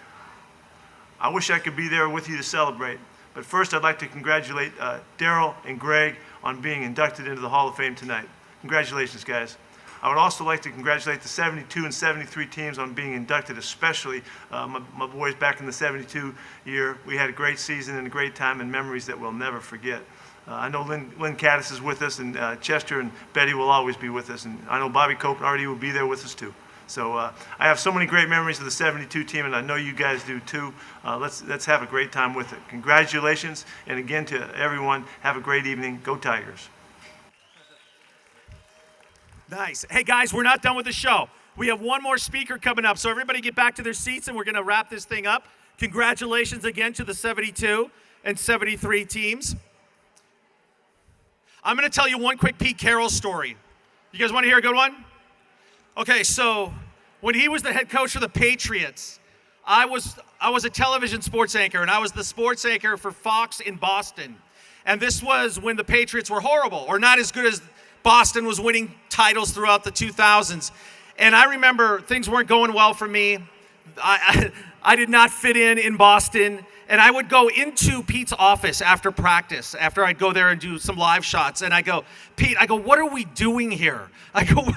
I wish I could be there with you to celebrate, but first I'd like to congratulate Daryl and Greg on being inducted into the Hall of Fame tonight. Congratulations, guys. I would also like to congratulate the 72 and 73 teams on being inducted, especially my boys back in the 72 year. We had a great season and a great time and memories that we'll never forget. I know Lynn Caddis is with us, and Chester and Betty will always be with us, and I know Bobby Koperek will be there with us too. So I have so many great memories of the 72 team, and I know you guys do too. Let's have a great time with it. Congratulations, and again to everyone, have a great evening. Go Tigers. Nice. Hey, guys, we're not done with the show. We have one more speaker coming up, so everybody get back to their seats, and we're going to wrap this thing up. Congratulations again to the 72 and 73 teams. I'm going to tell you one quick Pete Carroll story. You guys want to hear a good one? Okay, so when he was the head coach of the Patriots, I was a television sports anchor, and I was the sports anchor for Fox in Boston. And this was when the Patriots were horrible, or not as good as Boston was winning titles throughout the 2000s. And I remember things weren't going well for me. I did not fit in Boston. And I would go into Pete's office after practice, after I'd go there and do some live shots. And I go, Pete, what are we doing here? I go,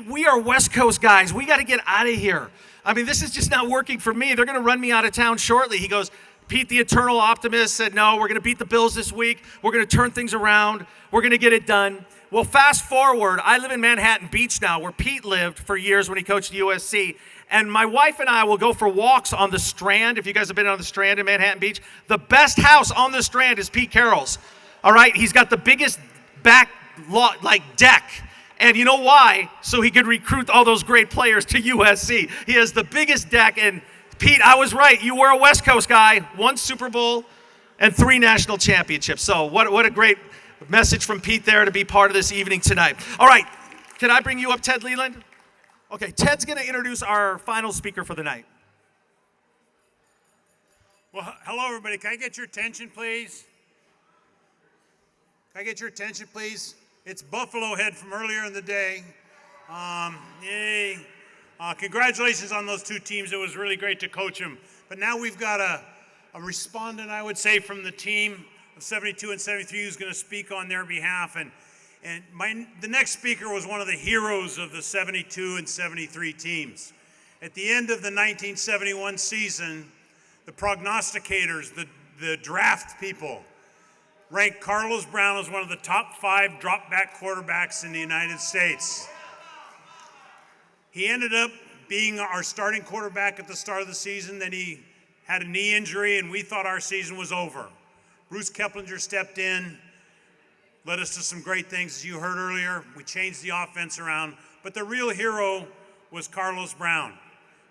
we are West Coast guys. We got to get out of here. I mean, this is just not working for me. They're going to run me out of town shortly. He goes, Pete, the eternal optimist, said, no, we're going to beat the Bills this week. We're going to turn things around. We're going to get it done. Well, fast forward, I live in Manhattan Beach now, where Pete lived for years when he coached USC. And my wife and I will go for walks on the Strand. If you guys have been on the Strand in Manhattan Beach, the best house on the Strand is Pete Carroll's. All right, he's got the biggest back deck. And you know why? So he could recruit all those great players to USC. He has the biggest deck. And Pete, I was right. You were a West Coast guy. 1 Super Bowl and 3 national championships. So what a great message from Pete there to be part of this evening tonight. All right, can I bring you up, Ted Leland? Okay, Ted's going to introduce our final speaker for the night. Well, hello, everybody. Can I get your attention, please? Can I get your attention, please? It's Buffalo Head from earlier in the day. Yay. Congratulations on those 2 teams. It was really great to coach them. But now we've got a respondent, I would say, from the team of 72 and 73 who's going to speak on their behalf. And the next speaker was one of the heroes of the 72 and 73 teams. At the end of the 1971 season, the prognosticators, the draft people, ranked Carlos Brown as one of the top 5 drop-back quarterbacks in the United States. He ended up being our starting quarterback at the start of the season. Then he had a knee injury, and we thought our season was over. Bruce Keplinger stepped in, led us to some great things, as you heard earlier. We changed the offense around. But the real hero was Carlos Brown,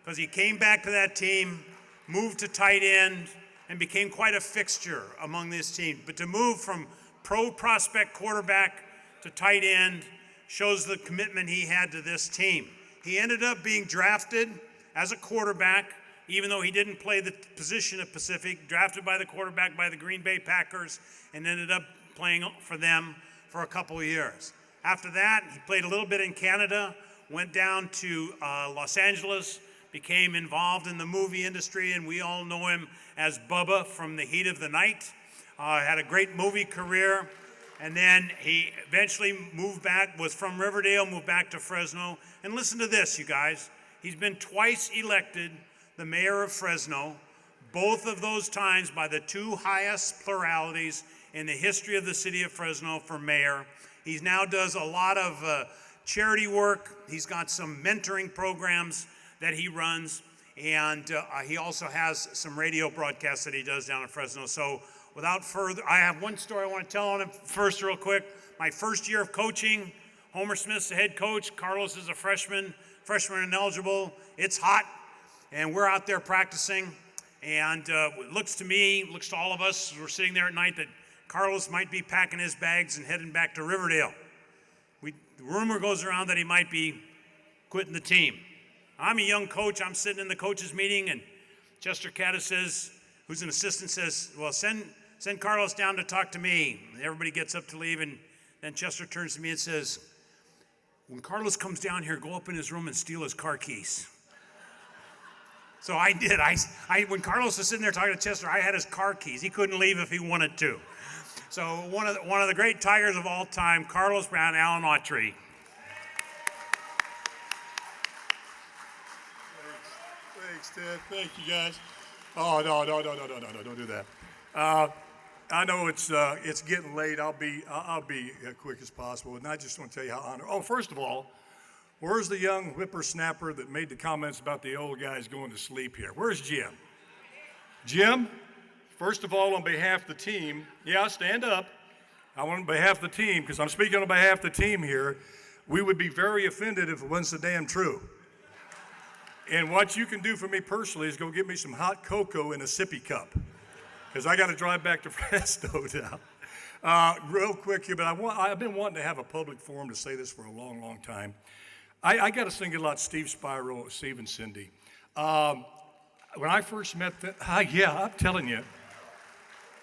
because he came back to that team, moved to tight end, and became quite a fixture among this team. But to move from pro prospect quarterback to tight end shows the commitment he had to this team. He ended up being drafted as a quarterback, even though he didn't play the position of Pacific, drafted by the quarterback by the Green Bay Packers, and ended up playing for them for a couple of years. After that, he played a little bit in Canada, went down to Los Angeles, became involved in the movie industry, and we all know him as Bubba from The Heat of the Night. Had a great movie career, and then he eventually moved back, was from Riverdale, moved back to Fresno. And listen to this, you guys. He's been twice elected the mayor of Fresno, both of those times by the 2 highest pluralities in the history of the city of Fresno for mayor. He now does a lot of charity work. He's got some mentoring programs that he runs, and he also has some radio broadcasts that he does down in Fresno. So without further, I have one story I want to tell on it first real quick. My first year of coaching, Homer Smith's the head coach. Carlos is a freshman ineligible. It's hot, and we're out there practicing. And it looks to me, looks to all of us, as we're sitting there at night, that Carlos might be packing his bags and heading back to Riverdale. The rumor goes around that he might be quitting the team. I'm a young coach. I'm sitting in the coaches' meeting, and Chester Caddis says, who's an assistant, says, well, send Carlos down to talk to me. And everybody gets up to leave, and then Chester turns to me and says, when Carlos comes down here, go up in his room and steal his car keys. So I did. When Carlos was sitting there talking to Chester, I had his car keys. He couldn't leave if he wanted to. So one of the great Tigers of all time, Carlos Brown, Alan Autry. Thanks, Ted. Thank you, guys. Oh, no, don't do that. I know it's getting late. I'll be as quick as possible, and I just want to tell you how honored. Oh, first of all, where's the young whippersnapper that made the comments about the old guys going to sleep here? Where's Jim? Jim, first of all, on behalf of the team, yeah, stand up. I want on behalf of the team, because I'm speaking on behalf of the team here. We would be very offended if it wasn't so damn true. And what you can do for me personally is go get me some hot cocoa in a sippy cup, because I got to drive back to Fresno now. Real quick here, but I've been wanting to have a public forum to say this for a long, long time. I got to single out Steve Spiro, Steve and Cindy. When I first met them, yeah, I'm telling you.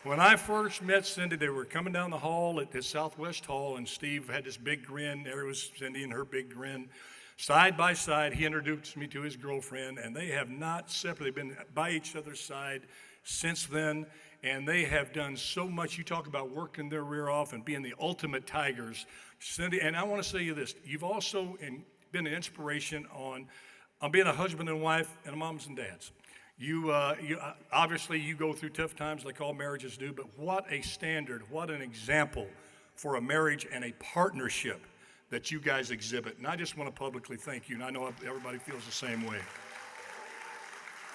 When I first met Cindy, they were coming down the hall at the Southwest Hall, and Steve had this big grin. There was Cindy and her big grin. Side by side, he introduced me to his girlfriend, and they have not separated. They've been by each other's side since then, and they have done so much. You talk about working their rear off and being the ultimate Tigers. Cindy, and I want to say you this, you've also been an inspiration on being a husband and wife and moms and dads. You obviously you go through tough times like all marriages do, but what a standard, what an example for a marriage and a partnership that you guys exhibit. And I just want to publicly thank you, and I know everybody feels the same way.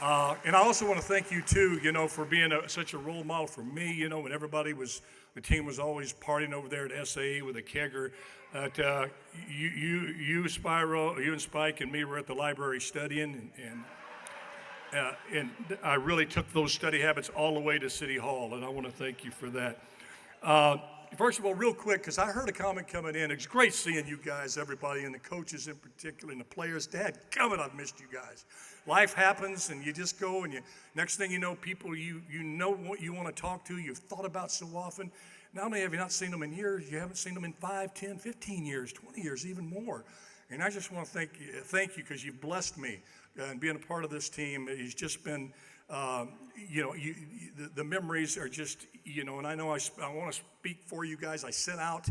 And I also want to thank you too, for being such a role model for me, when the team was always partying over there at SAE with a kegger. You, Spiro, you and Spike and me were at the library studying, and I really took those study habits all the way to City Hall, and I want to thank you for that. First of all, real quick, because I heard a comment coming in. It's great seeing you guys, everybody, and the coaches in particular, and the players. Dad, I've missed you guys. Life happens, and you just go, and next thing you know, people you know what you want to talk to, you've thought about so often. Not only have you not seen them in years, you haven't seen them in 5, 10, 15 years, 20 years, even more. And I just want to thank you because you've blessed me. And being a part of this team, it's just been, the memories are just, and I know I want to speak for you guys. I sent out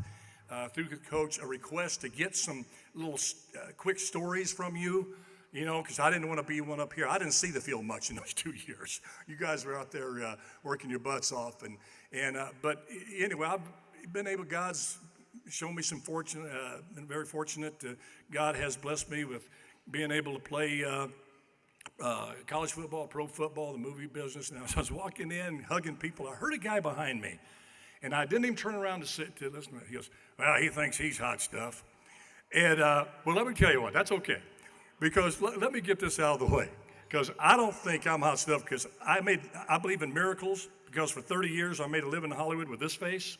through the coach a request to get some little quick stories from you, because I didn't want to be one up here. I didn't see the field much in those 2 years. You guys were out there working your butts off, but anyway, I've been able. God's shown me some fortune. Been very fortunate. God has blessed me with being able to play college football, pro football, the movie business. And as I was walking in, hugging people, I heard a guy behind me, and I didn't even turn around to listen to it. He goes, "Well, he thinks he's hot stuff." And well, let me tell you what, that's okay, because let me get this out of the way, because I don't think I'm hot stuff, because I believe in miracles, because for 30 years I made a living in Hollywood with this face.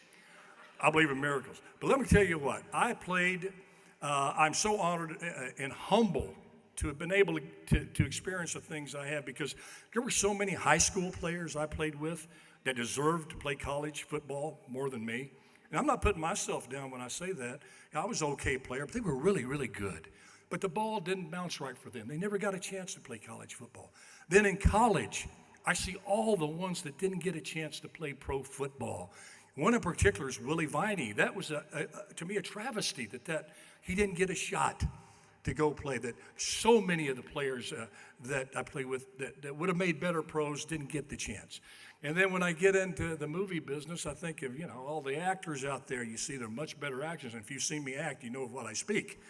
I believe in miracles. But let me tell you what, I played. I'm so honored and humble to have been able to experience the things I have, because there were so many high school players I played with that deserved to play college football more than me. And I'm not putting myself down when I say that. I was an okay player, but they were really, really good. But the ball didn't bounce right for them. They never got a chance to play college football. Then in college, I see all the ones that didn't get a chance to play pro football. One in particular is Willie Viney. That was, to me, a travesty that he didn't get a shot to go play. That so many of the players that I play with that would have made better pros didn't get the chance. And then when I get into the movie business, I think of, all the actors out there. You see they're much better actors. And if you've seen me act, you know of what I speak.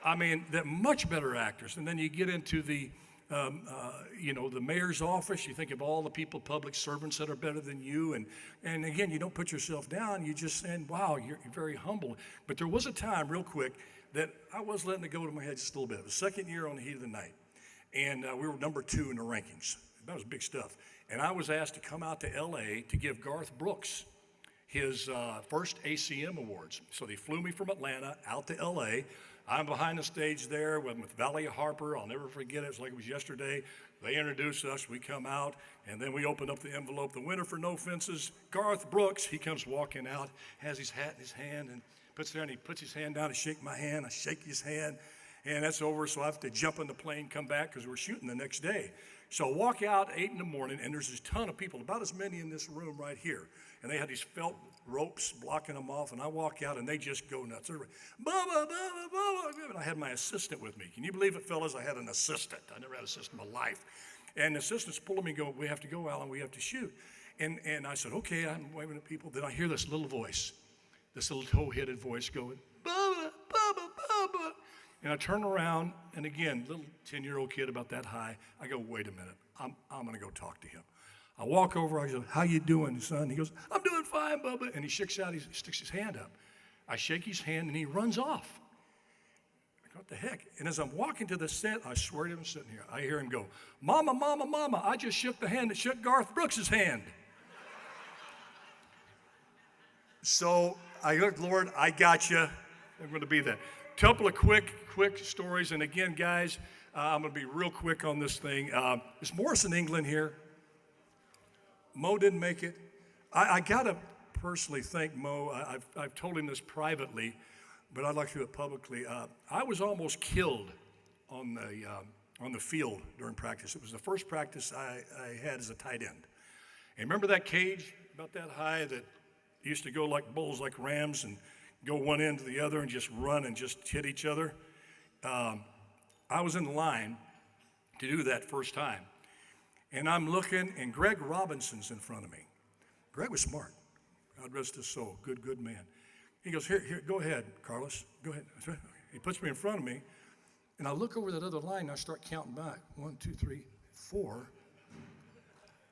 I mean, they're much better actors. And then you get into the the mayor's office. You think of all the people, public servants that are better than you. And again, you don't put yourself down. You just say, wow, you're very humble. But there was a time, real quick, that I was letting it go to my head just a little bit. The second year on the heat of the night. And we were number 2 in the rankings. That was big stuff. And I was asked to come out to L.A. to give Garth Brooks his first ACM awards. So they flew me from Atlanta out to L.A. I'm behind the stage there with Valley Harper. I'll never forget it. It's like it was yesterday. They introduced us. We come out, and then we open up the envelope. The winner for No Fences, Garth Brooks. He comes walking out, has his hat in his hand, and puts there, and he puts his hand down to shake my hand. I shake his hand, and that's over. So I have to jump in the plane, come back, because we're shooting the next day. So I walk out 8 in the morning, and there's this ton of people, about as many in this room right here. And they had these felt ropes blocking them off, and I walk out, and they just go nuts. They're like, Bubba, Bubba, Bubba. And I had my assistant with me. Can you believe it, fellas? I had an assistant. I never had an assistant in my life. And the assistant's pulling me, going, we have to go, Alan, we have to shoot. And I said, okay, I'm waving at people. Then I hear this little voice, this little toe-headed voice going, Bubba, Bubba, Bubba. And I turn around, and again, little 10-year-old kid about that high, I go, wait a minute, I'm going to go talk to him. I walk over, I go, how you doing, son? He goes, I'm doing fine, Bubba. And he sticks his hand up. I shake his hand, and he runs off. I go, what the heck? And as I'm walking to the set, I swear to him, sitting here, I hear him go, Mama, Mama, Mama, I just shook the hand that shook Garth Brooks' hand. So I go, Lord, I got you. I'm going to be that. Couple of quick stories, and again, guys, I'm going to be real quick on this thing. Is Morris in England here? Mo didn't make it. I got to personally thank Mo. I've told him this privately, but I'd like to do it publicly. I was almost killed on the field during practice. It was the first practice I had as a tight end. And remember that cage about that high that used to go like bulls, like rams, and go one end to the other and just run and just hit each other? I was in the line to do that first time. And I'm looking, and Greg Robinson's in front of me. Greg was smart. God rest his soul. Good man. He goes, here, go ahead, Carlos. Go ahead. He puts me in front of me, and I look over that other line, and I start counting back. 1, 2, 3, 4.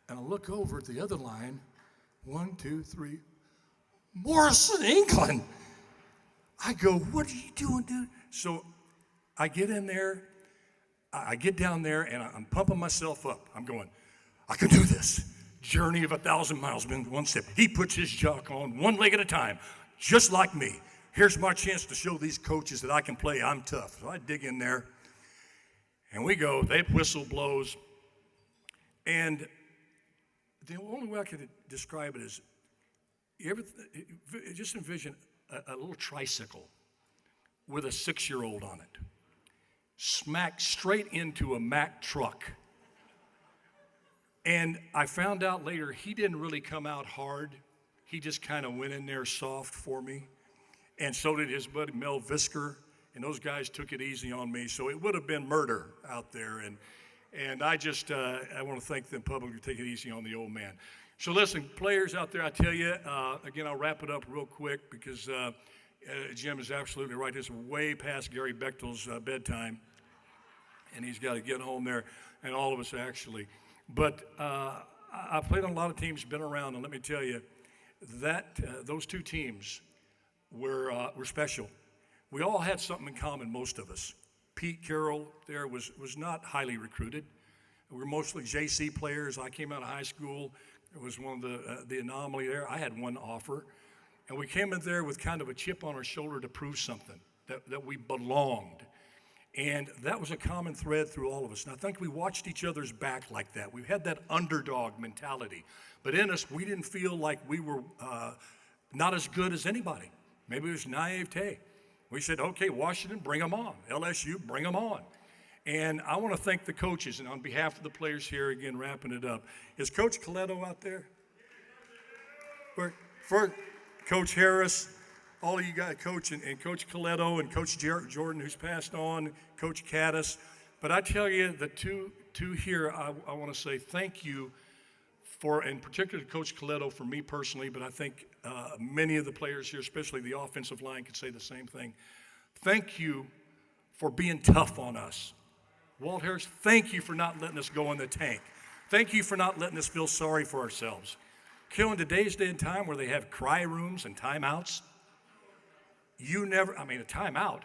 And I look over at the other line. 1, 2, 3. Morrison, England. I go, what are you doing, dude? So I get in there, I get down there, and I'm pumping myself up. I'm going, I can do this. Journey of 1,000 miles in one step. He puts his jock on one leg at a time, just like me. Here's my chance to show these coaches that I can play. I'm tough. So I dig in there, and we go. That whistle blows, and the only way I could describe it is, just envision a little tricycle with a 6-year-old on it, smacked straight into a Mack truck. And I found out later he didn't really come out hard. He just kind of went in there soft for me. And so did his buddy Mel Visker, and those guys took it easy on me. So it would have been murder out there. And I just, I want to thank them publicly for taking it easy on the old man. So listen, players out there, I tell you, again, I'll wrap it up real quick because Jim is absolutely right. This is way past Gary Bechtel's bedtime, and he's got to get home there, and all of us actually. But I've played on a lot of teams, been around, and let me tell you, that those two teams were special. We all had something in common, most of us. Pete Carroll there was not highly recruited. We were mostly JC players. I came out of high school. It was one of the anomaly there. I had one offer, and we came in there with kind of a chip on our shoulder to prove something, that we belonged. And that was a common thread through all of us. And I think we watched each other's back like that. We had that underdog mentality. But in us, we didn't feel like we were not as good as anybody. Maybe it was naivete. We said, okay, Washington, bring them on. LSU, bring them on. And I want to thank the coaches, and on behalf of the players here, again, wrapping it up. Is Coach Coletto out there? For Coach Harris, all of you guys, Coach, and Coach Coletto, and Coach Jordan, who's passed on, Coach Caddis. But I tell you, the two here, I want to say thank you for, in particular to Coach Coletto, for me personally, but I think many of the players here, especially the offensive line, could say the same thing. Thank you for being tough on us. Walt Harris, thank you for not letting us go in the tank. Thank you for not letting us feel sorry for ourselves. Killing today's day and time where they have cry rooms and timeouts. A timeout.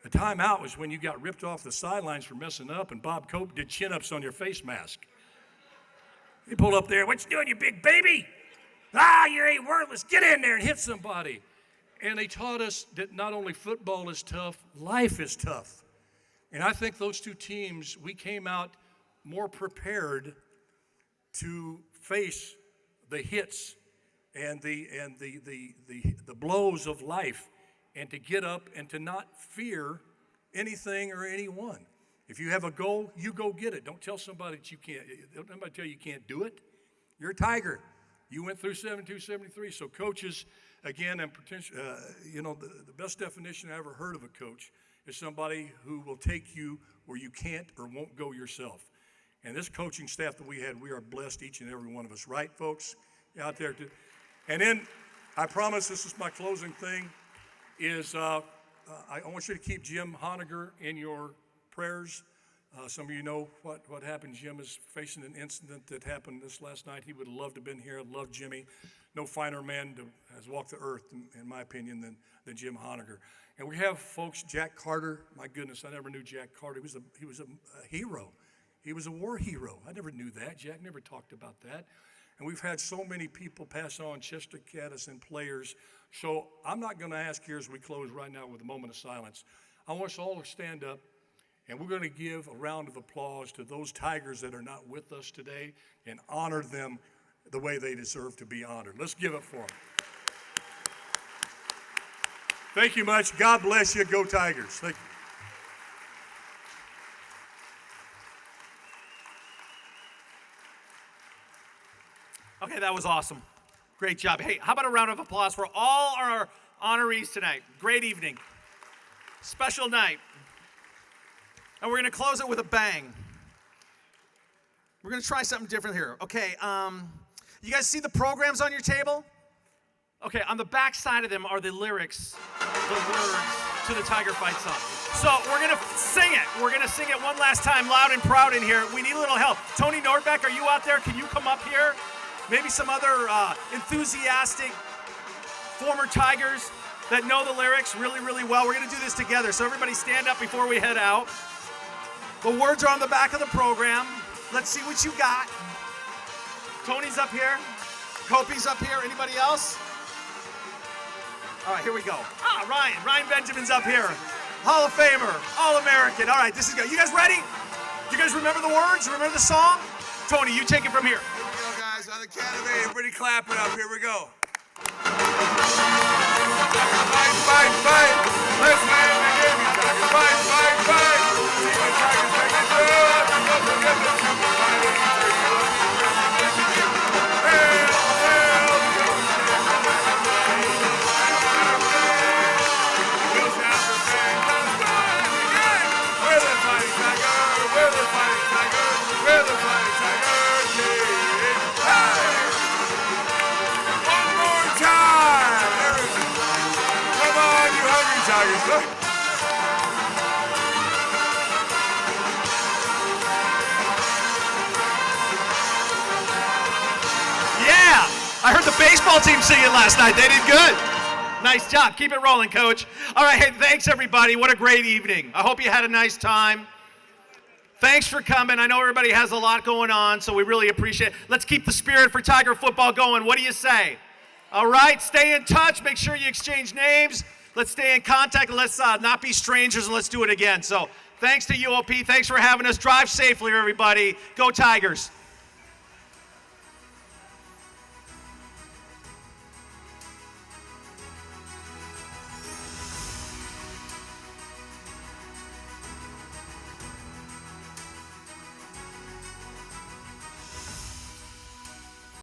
A timeout was when you got ripped off the sidelines for messing up and Bob Cope did chin-ups on your face mask. He pulled up there, what you doing, you big baby? You ain't worthless. Get in there and hit somebody. And they taught us that not only football is tough, life is tough. And I think those two teams, we came out more prepared to face the hits and the blows of life, and to get up and to not fear anything or anyone. If you have a goal, you go get it. Don't tell somebody that you can't. Don't anybody tell you can't do it. You're a Tiger. You went through 72, 73. So coaches, again, and the best definition I ever heard of a coach is somebody who will take you where you can't or won't go yourself. And this coaching staff that we had, we are blessed, each and every one of us, right, folks? Out there. And then, I promise this is my closing thing, is I want you to keep Jim Honegger in your prayers. Some of you know what happened. Jim is facing an incident that happened this last night. He would have loved to have been here. I love Jimmy. No finer man has walked the earth, in my opinion, than Jim Honegger. And we have folks, Jack Carter. My goodness, I never knew Jack Carter. He was a hero. He was a war hero. I never knew that. Jack never talked about that. And we've had so many people pass on, Chester Caddis and players. So I'm not going to ask here as we close right now with a moment of silence. I want us all to stand up, and we're going to give a round of applause to those Tigers that are not with us today and honor them the way they deserve to be honored. Let's give it for them. Thank you much. God bless you. Go Tigers. Thank you. Okay, that was awesome. Great job. Hey, how about a round of applause for all our honorees tonight? Great evening. Special night. And we're going to close it with a bang. We're going to try something different here. Okay, you guys see the programs on your table? Okay, on the back side of them are the lyrics, the words to the Tiger Fight song. So we're going to sing it. We're going to sing it one last time, loud and proud in here. We need a little help. Tony Nordbeck, are you out there? Can you come up here? Maybe some other enthusiastic former Tigers that know the lyrics really, really well. We're going to do this together. So everybody stand up before we head out. The words are on the back of the program. Let's see what you got. Tony's up here. Kopi's up here. Anybody else? All right, here we go. Ryan Benjamin's up here. Hall of Famer, All-American. All right, this is good. You guys ready? You guys remember the words? Remember the song? Tony, you take it from here. Here we go, guys. On the count of 8, everybody clap it up. Here we go. Fight, fight, fight. Let's win the game. Fight, fight, fight. See the Tigers make it good. Don't forget the Super Fight. Yeah! I heard the baseball team singing last night. They did good. Nice job. Keep it rolling, Coach. All right, hey, thanks, everybody. What a great evening. I hope you had a nice time. Thanks for coming. I know everybody has a lot going on, so we really appreciate it. Let's keep the spirit for Tiger football going. What do you say? All right, stay in touch. Make sure you exchange names. Let's stay in contact. Let's not be strangers, and let's do it again. So thanks to UOP. Thanks for having us. Drive safely, everybody. Go Tigers.